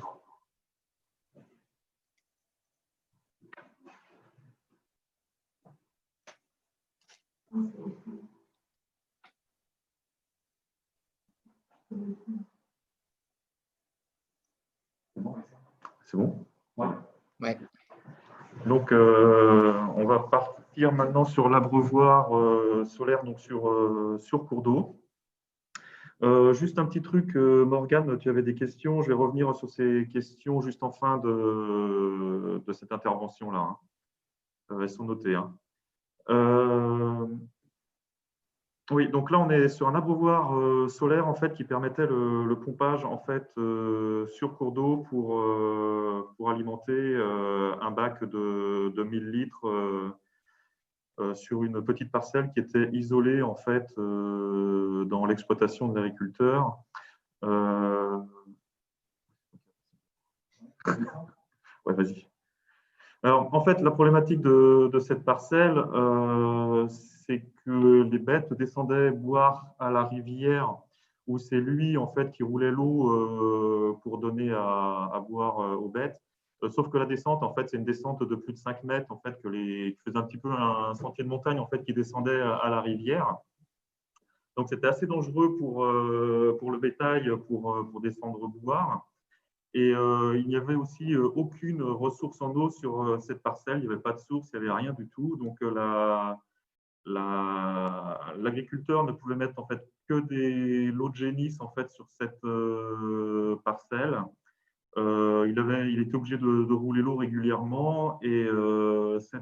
C'est bon? Ouais. Donc, on va partir maintenant sur l'abreuvoir solaire, donc sur cours d'eau. Juste un petit truc, Morgane, tu avais des questions. Je vais revenir sur ces questions juste en fin de cette intervention-là. Hein. Elles sont notées. Hein. Oui, donc là, on est sur un abreuvoir solaire en fait, qui permettait le pompage en fait, sur cours d'eau pour alimenter un bac de 1000 litres sur une petite parcelle qui était isolée en fait, dans l'exploitation de l'agriculteur. Ouais, vas-y. Alors, en fait, la problématique de cette parcelle, c'est que les bêtes descendaient boire à la rivière où c'est lui, en fait, qui roulait l'eau pour donner à boire aux bêtes. Sauf que la descente, en fait, c'est une descente de plus de 5 mètres, en fait, qui faisait un petit peu un sentier de montagne, en fait, qui descendait à la rivière. Donc, c'était assez dangereux pour le bétail pour descendre boire. Et il n'y avait aussi aucune ressource en eau sur cette parcelle. Il n'y avait pas de source, il n'y avait rien du tout. Donc, l'agriculteur ne pouvait mettre en fait que des lots de génisses en fait sur cette parcelle. Il était obligé de rouler l'eau régulièrement et ces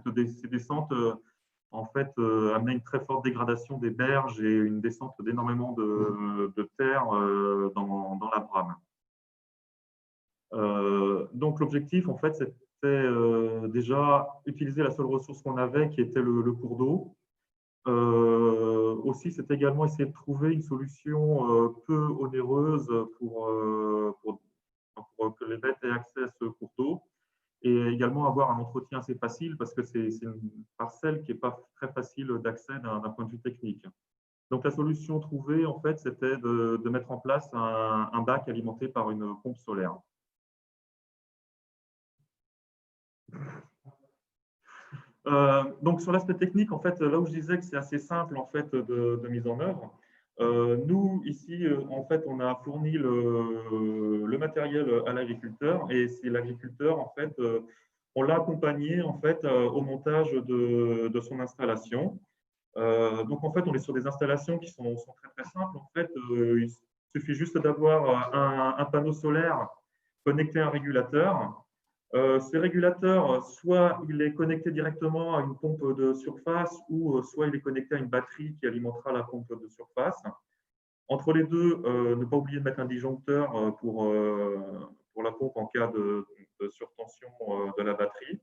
descentes en fait amenaient une très forte dégradation des berges et une descente d'énormément de terre dans la brame. Donc l'objectif, en fait, c'était déjà utiliser la seule ressource qu'on avait, qui était le cours d'eau. Aussi, c'était également essayer de trouver une solution peu onéreuse pour que les bêtes aient accès à ce cours d'eau et également avoir un entretien assez facile parce que c'est une parcelle qui n'est pas très facile d'accès d'un point de vue technique. Donc la solution trouvée, en fait, c'était de mettre en place un bac alimenté par une pompe solaire. Donc sur l'aspect technique, en fait, là où je disais que c'est assez simple en fait de mise en œuvre, nous ici, en fait, on a fourni le matériel à l'agriculteur et c'est l'agriculteur en fait, on l'a accompagné en fait au montage de son installation. Donc en fait, on est sur des installations qui sont très très simples. En fait, il suffit juste d'avoir un panneau solaire connecté à un régulateur. Ces régulateurs, soit il est connecté directement à une pompe de surface ou soit il est connecté à une batterie qui alimentera la pompe de surface. Entre les deux, ne pas oublier de mettre un disjoncteur pour la pompe en cas de surtension de la batterie.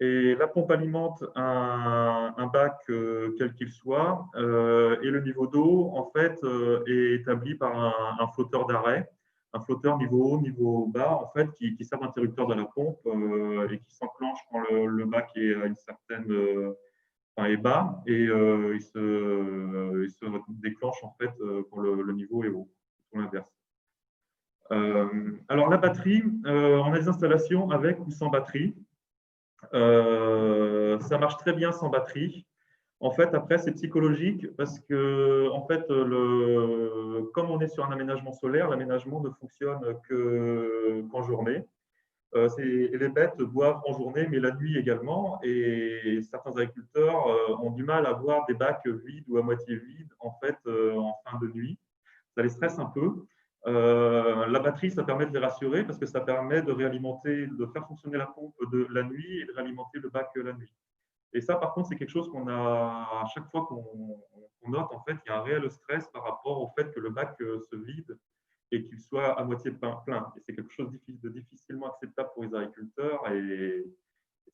Et la pompe alimente un bac quel qu'il soit et le niveau d'eau en fait est établi par un flotteur d'arrêt, un flotteur niveau haut, niveau bas en fait qui sert d'interrupteur de la pompe et qui s'enclenche quand le bac est à une certaine est bas et il se déclenche en fait quand le niveau est haut, ou l'inverse. Alors la batterie, on a des installations avec ou sans batterie. Ça marche très bien sans batterie. En fait, après, c'est psychologique parce que, en fait, comme on est sur un aménagement solaire, l'aménagement ne fonctionne qu'en journée. Les bêtes boivent en journée, mais la nuit également. Et certains agriculteurs ont du mal à voir des bacs vides ou à moitié vides, en fait, en fin de nuit. Ça les stresse un peu. La batterie, ça permet de les rassurer parce que ça permet de réalimenter, de faire fonctionner la pompe de la nuit et de réalimenter le bac la nuit. Et ça, par contre, c'est quelque chose qu'on a à chaque fois qu'on note, en fait, il y a un réel stress par rapport au fait que le bac se vide et qu'il soit à moitié plein. Et c'est quelque chose de difficilement acceptable pour les agriculteurs et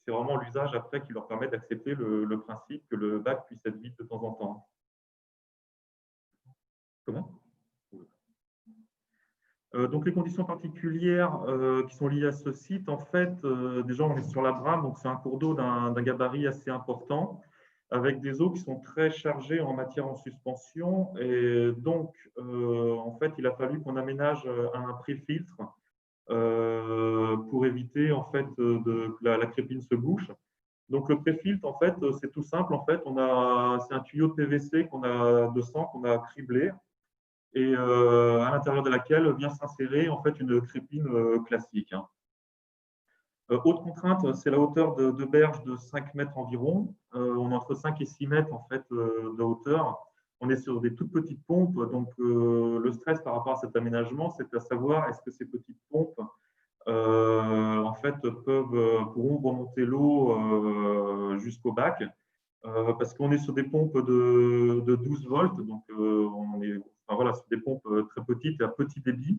c'est vraiment l'usage après qui leur permet d'accepter le principe que le bac puisse être vide de temps en temps. Comment ? Donc, les conditions particulières qui sont liées à ce site, en fait, déjà, on est sur la Brame, donc c'est un cours d'eau d'un gabarit assez important, avec des eaux qui sont très chargées en matière en suspension. Et donc, en fait, il a fallu qu'on aménage un pré-filtre pour éviter, en fait, que la crépine se bouche. Donc, le pré-filtre, en fait, c'est tout simple. En fait, c'est un tuyau de PVC qu'on a de sang qu'on a criblé et à l'intérieur de laquelle vient s'insérer en fait une crépine classique. Autre contrainte, c'est la hauteur de berge de 5 mètres environ. On est entre 5 et 6 mètres en fait, de hauteur. On est sur des toutes petites pompes, donc le stress par rapport à cet aménagement, c'est à savoir est-ce que ces petites pompes en fait, pourront remonter l'eau jusqu'au bac, parce qu'on est sur des pompes de 12 volts, donc on est voilà, sur des pompes très petites et à petit débit.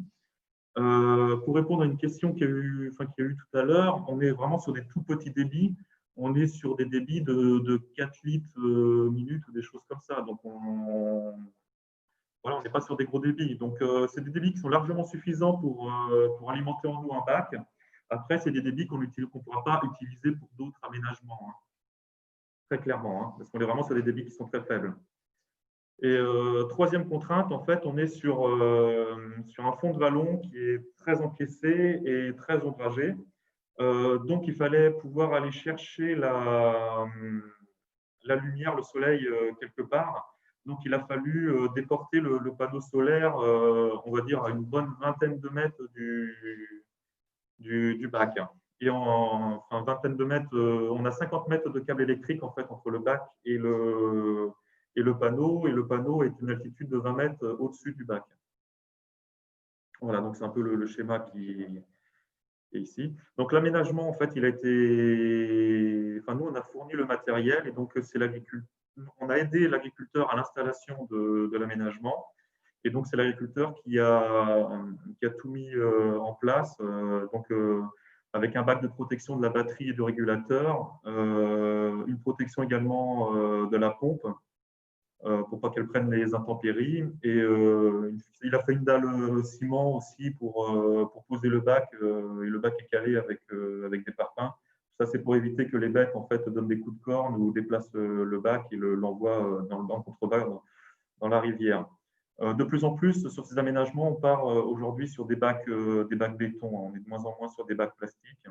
Pour répondre à une question qu'il y a eu tout à l'heure, on est vraiment sur des tout petits débits. On est sur des débits de 4 litres minute ou des choses comme ça. Donc, voilà, on n'est pas sur des gros débits. Donc, c'est des débits qui sont largement suffisants pour alimenter en eau un bac. Après, c'est des débits qu'on ne pourra pas utiliser pour d'autres aménagements, hein, très clairement, hein, parce qu'on est vraiment sur des débits qui sont très faibles. Et troisième contrainte, en fait, on est sur un fond de vallon qui est très encaissé et très ombragé. Donc, il fallait pouvoir aller chercher la lumière, le soleil, quelque part. Donc, il a fallu déporter le panneau solaire, on va dire, à une bonne vingtaine de mètres du bac. Et enfin, vingtaine de mètres, on a 50 mètres de câble électrique en fait, entre le bac et le panneau. Et le panneau est une altitude de 20 mètres au-dessus du bac. Voilà, donc c'est un peu le schéma qui est ici. Donc l'aménagement, en fait, il a été. Enfin, nous, on a fourni le matériel et donc c'est l'agriculteur. On a aidé l'agriculteur à l'installation de l'aménagement. Et donc, c'est l'agriculteur qui a tout mis en place, donc, avec un bac de protection de la batterie et du régulateur, une protection également de la pompe pour pas qu'elle prenne les intempéries. Et il a fait une dalle ciment aussi pour poser le bac. Et le bac est calé avec des parpaings. Ça, c'est pour éviter que les bêtes en fait, donnent des coups de corne ou déplacent le bac et l'envoient dans le contrebas dans la rivière. De plus en plus, sur ces aménagements, on part aujourd'hui sur des bacs béton. On est de moins en moins sur des bacs plastiques.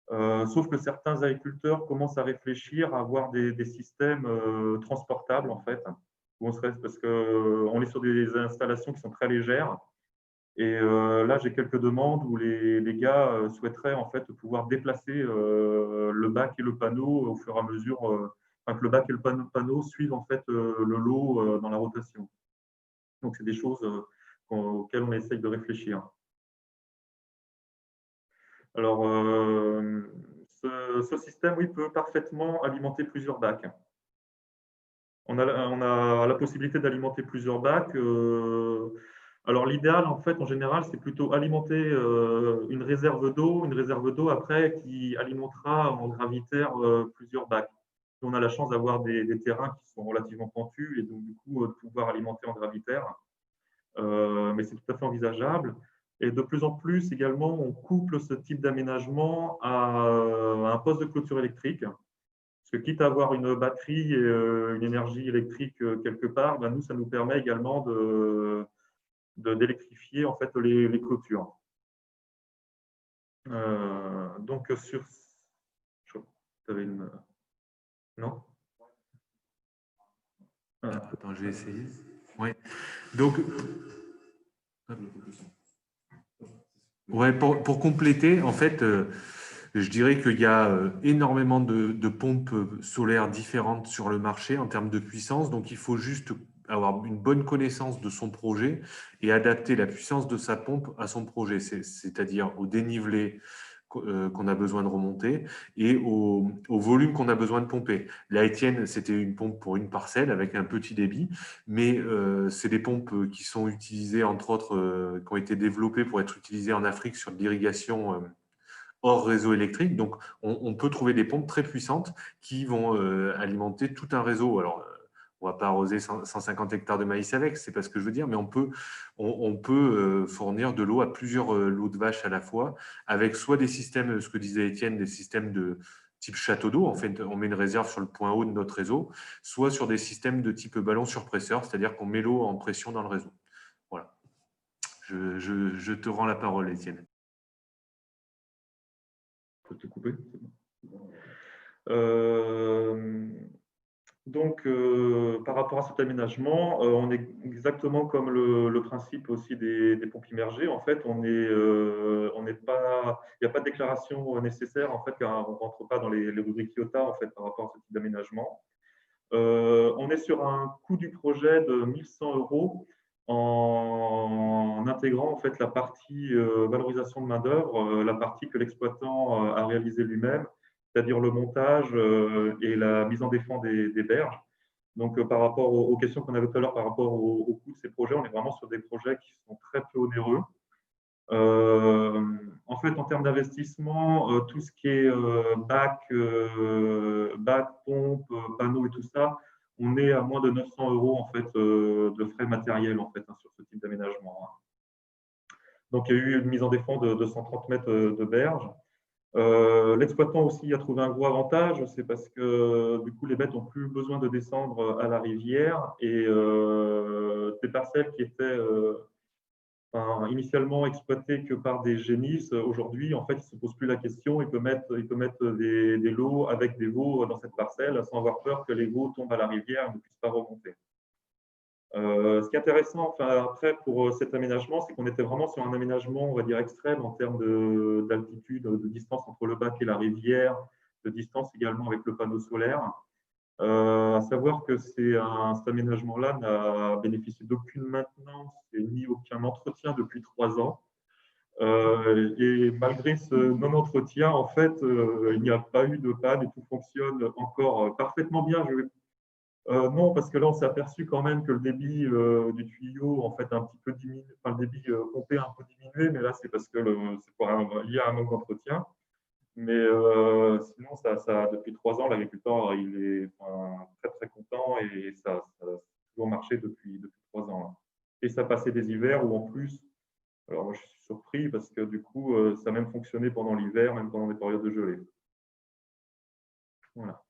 Sauf que certains agriculteurs commencent à réfléchir à avoir des systèmes transportables, en fait, parce qu'on est sur des installations qui sont très légères. Et là, j'ai quelques demandes où les gars souhaiteraient en fait pouvoir déplacer le bac et le panneau au fur et à mesure, que le bac et le panneau suivent en fait le lot dans la rotation. Donc, c'est des choses auxquelles on essaye de réfléchir. Alors, ce système, oui, peut parfaitement alimenter plusieurs bacs. On a la possibilité d'alimenter plusieurs bacs. Alors, l'idéal, en fait, en général, c'est plutôt alimenter une réserve d'eau après qui alimentera en gravitaire plusieurs bacs. On a la chance d'avoir des terrains qui sont relativement pentus et donc, du coup, de pouvoir alimenter en gravitaire. Mais c'est tout à fait envisageable. Et de plus en plus, également, on couple ce type d'aménagement à un poste de clôture électrique. Parce que quitte à avoir une batterie et une énergie électrique quelque part, ben nous, ça nous permet également d'électrifier en fait, les clôtures. Donc, sur... Tu avais une... Non Attends, je vais essayer. Oui. Donc, ouais, pour compléter, en fait, je dirais qu'il y a énormément de pompes solaires différentes sur le marché en termes de puissance. Donc, il faut juste avoir une bonne connaissance de son projet et adapter la puissance de sa pompe à son projet, c'est-à-dire au dénivelé qu'on a besoin de remonter et au volume qu'on a besoin de pomper. La Étienne, c'était une pompe pour une parcelle avec un petit débit, mais c'est des pompes qui sont utilisées, entre autres, qui ont été développées pour être utilisées en Afrique sur de l'irrigation hors réseau électrique. Donc, on peut trouver des pompes très puissantes qui vont alimenter tout un réseau. Alors, on ne va pas arroser 150 hectares de maïs avec, c'est pas ce que je veux dire, mais on peut fournir de l'eau à plusieurs lots de vaches à la fois, avec soit des systèmes, ce que disait Étienne, des systèmes de type château d'eau, en fait, on met une réserve sur le point haut de notre réseau, soit sur des systèmes de type ballon surpresseur, c'est-à-dire qu'on met l'eau en pression dans le réseau. Voilà. Je te rends la parole, Étienne. Je peux te couper. Donc, par rapport à cet aménagement, on est exactement comme le principe aussi des pompes immergées. En fait, on n'est pas, il n'y a pas de déclaration nécessaire en fait, car on ne rentre pas dans les rubriques IOTA en fait par rapport à ce type d'aménagement. On est sur un coût du projet de 1 100 € en intégrant en fait la partie valorisation de main d'œuvre, la partie que l'exploitant a réalisée lui-même, c'est-à-dire le montage et la mise en défend des berges. Donc, par rapport aux questions qu'on avait tout à l'heure par rapport au coût de ces projets, on est vraiment sur des projets qui sont très peu onéreux. En fait, en termes d'investissement, tout ce qui est bac, pompe, panneaux et tout ça, on est à moins de 900 € en fait, de frais matériels en fait, sur ce type d'aménagement. Donc, il y a eu une mise en défend de 130 mètres de berge. L'exploitant aussi a trouvé un gros avantage, c'est parce que du coup les bêtes n'ont plus besoin de descendre à la rivière et des parcelles qui étaient initialement exploitées que par des génisses, aujourd'hui en fait il ne se pose plus la question, il peut mettre des lots avec des veaux dans cette parcelle sans avoir peur que les veaux tombent à la rivière et ne puissent pas remonter. Ce qui est intéressant après pour cet aménagement, c'est qu'on était vraiment sur un aménagement, on va dire, extrême en termes d'altitude, de distance entre le bac et la rivière, de distance également avec le panneau solaire. À savoir que cet aménagement-là n'a bénéficié d'aucune maintenance et ni aucun entretien depuis 3 ans. Et malgré ce non-entretien, en fait, il n'y a pas eu de panne et tout fonctionne encore parfaitement bien. Non, parce que là, on s'est aperçu quand même que le débit du tuyau, en fait, a un petit peu diminué, enfin, le débit pompé a un peu diminué, mais là, c'est parce que c'est lié à un manque d'entretien. Mais sinon, depuis 3 ans, l'agriculteur, il est très, très content et ça a toujours marché depuis 3 ans. Là. Et ça passait des hivers où, en plus, alors moi, je suis surpris parce que du coup, ça a même fonctionné pendant l'hiver, même pendant les périodes de gelée. Voilà.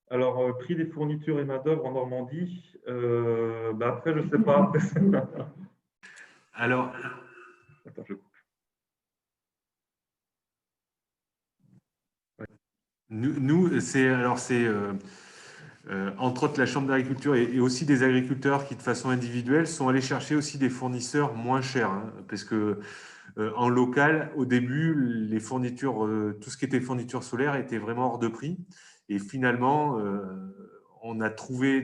Alors, prix des fournitures et main-d'œuvre en Normandie, après, je ne sais pas. Alors, Attends, je coupe. nous c'est entre autres la Chambre d'agriculture et aussi des agriculteurs qui, de façon individuelle, sont allés chercher aussi des fournisseurs moins chers. Hein, parce que en local, au début, les fournitures, tout ce qui était fournitures solaires était vraiment hors de prix. Et finalement, on a trouvé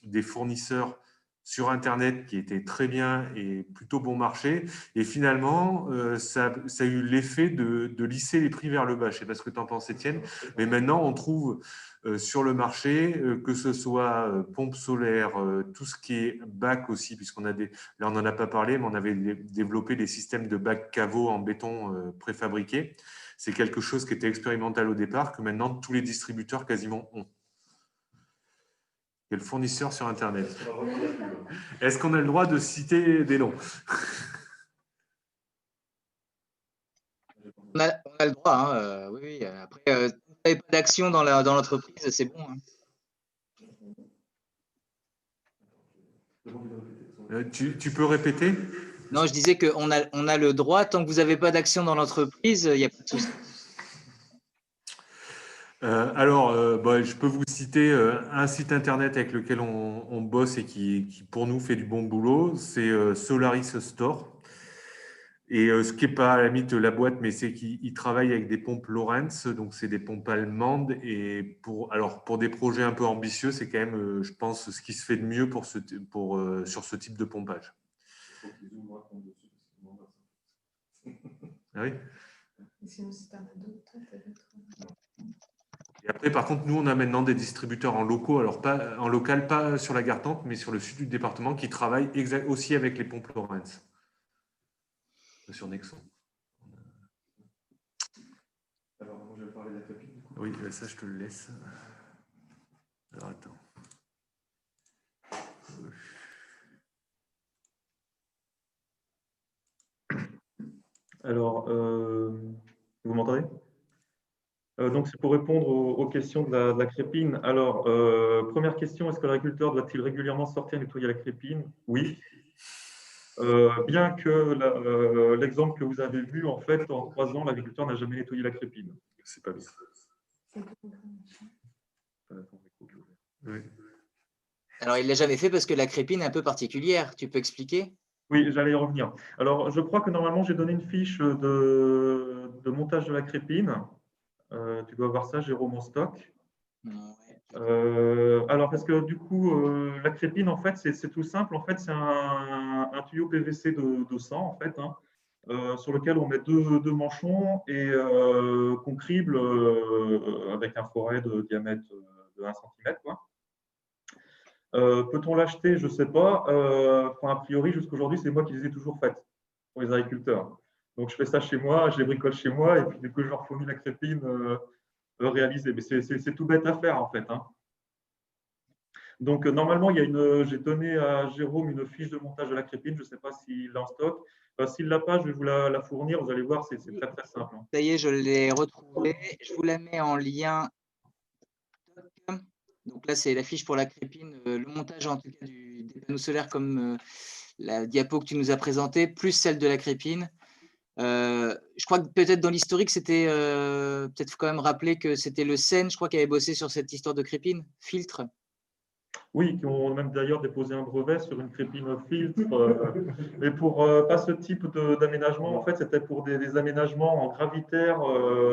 des fournisseurs sur Internet qui étaient très bien et plutôt bon marché. Et finalement, ça a eu l'effet de lisser les prix vers le bas. Je ne sais pas ce que tu en penses, Étienne. Mais maintenant, on trouve sur le marché, que ce soit pompe solaire, tout ce qui est bac aussi, puisqu'on a là on n'en a pas parlé, mais on avait développé des systèmes de bac caveau en béton préfabriqués. C'est quelque chose qui était expérimental au départ, que maintenant tous les distributeurs quasiment ont. Il y a le fournisseur sur Internet. Est-ce qu'on a le droit de citer des noms? On a le droit, hein, oui. Après, si vous n'avez pas d'action dans l'entreprise, c'est bon. Hein. Tu peux répéter? Non, je disais qu'on a le droit, tant que vous n'avez pas d'action dans l'entreprise, il n'y a pas de souci. Je peux vous citer un site internet avec lequel on bosse et qui, pour nous, fait du bon boulot. C'est Solaris Store. Et ce qui n'est pas à la limite la boîte, mais c'est qu'il travaille avec des pompes Lorentz, donc c'est des pompes allemandes. Et pour des projets un peu ambitieux, c'est quand même, je pense, ce qui se fait de mieux sur ce type de pompage. Ah oui. Et après, par contre, nous, on a maintenant des distributeurs en local, pas sur la Gartempe, mais sur le sud du département, qui travaillent aussi avec les pompes Lorentz. Sur Nexon. Alors, moi, je vais parler de la crépine. Oui, ça, je te le laisse. Alors, attends. Alors, vous m'entendez? Donc, c'est pour répondre aux questions de la crépine. Alors, première question, est-ce que l'agriculteur doit-il régulièrement sortir nettoyer la crépine? Oui. Bien que l'exemple que vous avez vu, en fait, en 3 ans, l'agriculteur n'a jamais nettoyé la crépine. C'est pas bien. Oui. Alors, il ne l'a jamais fait parce que la crépine est un peu particulière. Tu peux expliquer? Oui, j'allais y revenir. Alors, je crois que normalement, j'ai donné une fiche de montage de la crépine. Tu dois voir ça, Jérôme, en stock. Alors, parce que du coup, la crépine, en fait, c'est tout simple. En fait, c'est un tuyau PVC de 100, en fait, hein, sur lequel on met deux manchons et qu'on crible avec un foret de diamètre de 1 cm. Quoi. Peut-on l'acheter? Je ne sais pas. A priori, jusqu'aujourd'hui, c'est moi qui les ai toujours faites pour les agriculteurs. Donc, je fais ça chez moi, je les bricole chez moi et puis du coup, je leur fournis la crépine réalisée. Mais c'est tout bête à faire, en fait. Hein. Donc, normalement, j'ai donné à Jérôme une fiche de montage de la crépine. Je ne sais pas s'il l'a en stock. S'il ne l'a pas, je vais vous la fournir. Vous allez voir, c'est très, très simple. Ça y est, je l'ai retrouvée. Je vous la mets en lien. Donc là, c'est la fiche pour la crépine, le montage en tout cas des panneaux solaires comme la diapo que tu nous as présentée, plus celle de la crépine. Je crois que peut-être dans l'historique, c'était peut-être quand même rappeler que c'était le Seine, je crois, qui avait bossé sur cette histoire de crépine, filtre. Oui, qui ont même d'ailleurs déposé un brevet sur une crépine filtre. Mais pour pas ce type d'aménagement, en fait, c'était pour des aménagements en gravitaire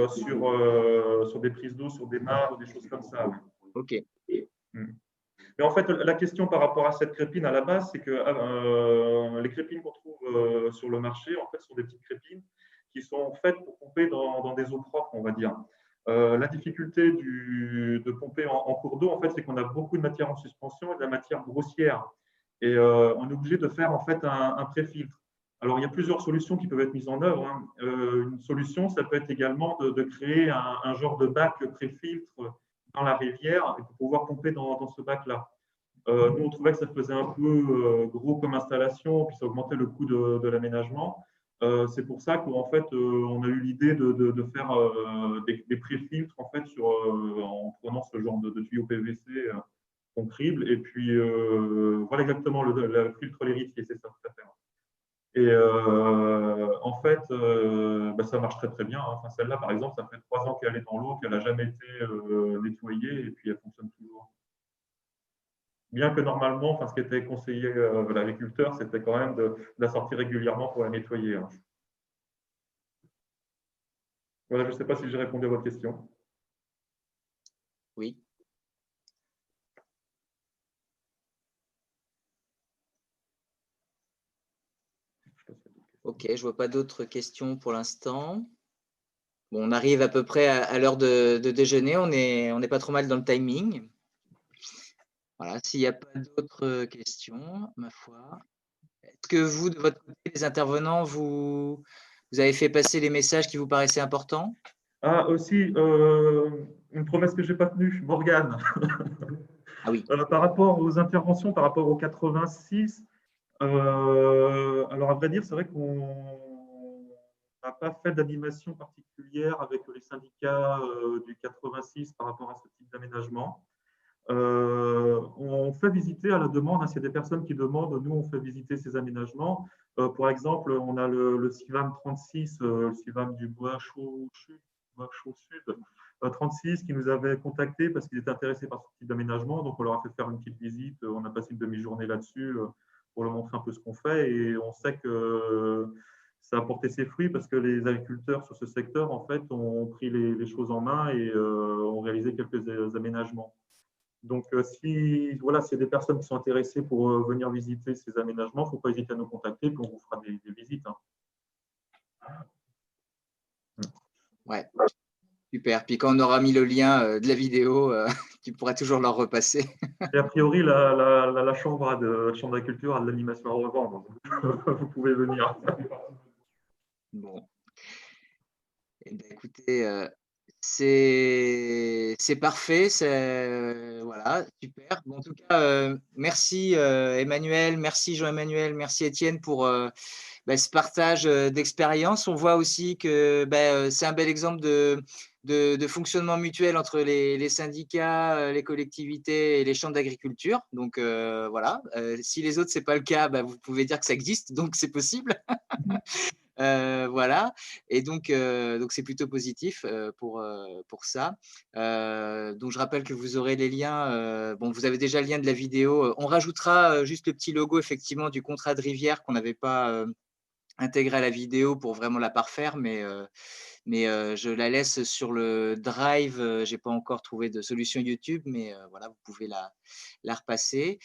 sur des prises d'eau, sur des mares, des choses comme ça. Ok. Mais en fait, la question par rapport à cette crépine à la base, c'est que les crépines qu'on trouve sur le marché, en fait, sont des petites crépines qui sont faites pour pomper dans des eaux propres, on va dire. La difficulté de pomper en cours d'eau, en fait, c'est qu'on a beaucoup de matière en suspension et de la matière grossière. Et on est obligé de faire en fait un pré-filtre. Alors, il y a plusieurs solutions qui peuvent être mises en œuvre. Une solution, ça peut être également de créer un genre de bac pré-filtre dans la rivière et pour pouvoir pomper dans ce bac-là. Nous, on trouvait que ça faisait un peu gros comme installation, puis ça augmentait le coût de l'aménagement. C'est pour ça qu'en fait, on a eu l'idée de faire des pré-filtres en, fait, en prenant ce genre de tuyau PVC qu'on crible. Et puis, voilà exactement le filtre l'héritier, c'est ça tout à fait. Et en fait, ça marche très très bien. Enfin, celle-là, par exemple, ça fait 3 ans qu'elle est dans l'eau, qu'elle n'a jamais été nettoyée et puis elle fonctionne toujours. Bien que normalement, enfin, ce qui était conseillé à l'agriculteur, c'était quand même de la sortir régulièrement pour la nettoyer. Voilà, je ne sais pas si j'ai répondu à votre question. Oui. Ok, je ne vois pas d'autres questions pour l'instant. Bon, on arrive à peu près à l'heure de déjeuner. On n'est pas trop mal dans le timing. Voilà, s'il n'y a pas d'autres questions, ma foi. Est-ce que vous, de votre côté, les intervenants, vous avez fait passer les messages qui vous paraissaient importants? Ah, aussi, une promesse que je n'ai pas tenue, Morgane. Ah oui. Par rapport aux interventions, par rapport aux 86, alors à vrai dire, c'est vrai qu'on n'a pas fait d'animation particulière avec les syndicats du 86 par rapport à ce type d'aménagement. On fait visiter à la demande, s'il y a des personnes qui demandent, nous on fait visiter ces aménagements. Par exemple, on a le CIVAM 36, le CIVAM du Bois-Chaud Sud, 36, qui nous avait contactés parce qu'ils étaient intéressés par ce type d'aménagement. Donc on leur a fait faire une petite visite, on a passé une demi-journée là-dessus pour leur montrer un peu ce qu'on fait. Et on sait que ça a porté ses fruits parce que les agriculteurs sur ce secteur, en fait, ont pris les choses en main et ont réalisé quelques aménagements. Donc, si voilà, c'est des personnes qui sont intéressées pour venir visiter ces aménagements, il ne faut pas hésiter à nous contacter, puis on vous fera des visites. Ouais, super. Puis quand on aura mis le lien de la vidéo, tu pourras toujours leur repasser. Et a priori, la chambre d'agriculture a de l'animation à revendre. Vous pouvez venir. Bon. Eh bien, écoutez, c'est parfait, voilà, super. Bon, en tout cas, merci Emmanuel, merci Jean-Emmanuel, merci Étienne pour ce partage d'expérience. On voit aussi que c'est un bel exemple de fonctionnement mutuel entre les syndicats, les collectivités et les chambres d'agriculture. Donc voilà, si les autres, ce n'est pas le cas, vous pouvez dire que ça existe, donc c'est possible. Voilà, et donc c'est plutôt positif pour ça. Donc je rappelle que vous aurez les liens. Bon, vous avez déjà le lien de la vidéo. On rajoutera juste le petit logo effectivement du contrat de rivière qu'on n'avait pas intégré à la vidéo pour vraiment la parfaire, mais je la laisse sur le drive. Je n'ai pas encore trouvé de solution YouTube, mais voilà, vous pouvez la repasser.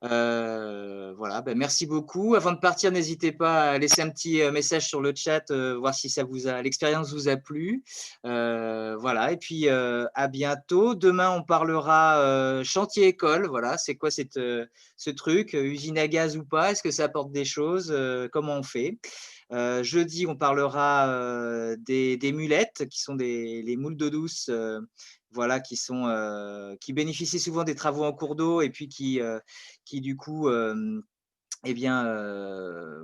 Voilà, merci beaucoup. Avant de partir, n'hésitez pas à laisser un petit message sur le chat, voir si l'expérience vous a plu. Voilà, et puis à bientôt. Demain, on parlera chantier école. Voilà, c'est quoi ce truc, usine à gaz ou pas? Est-ce que ça apporte des choses? Comment on fait? Jeudi, on parlera des mulettes, qui sont les moules d'eau douce voilà, qui bénéficient souvent des travaux en cours d'eau et puis qui du coup, eh bien,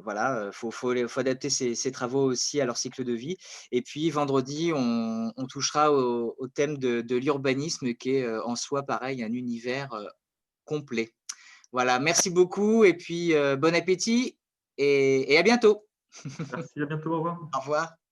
voilà, faut adapter ces travaux aussi à leur cycle de vie. Et puis vendredi, on touchera au thème de l'urbanisme qui est, en soi pareil, un univers, complet. Voilà, merci beaucoup et puis, bon appétit et à bientôt. Merci, à bientôt, au revoir. Au revoir.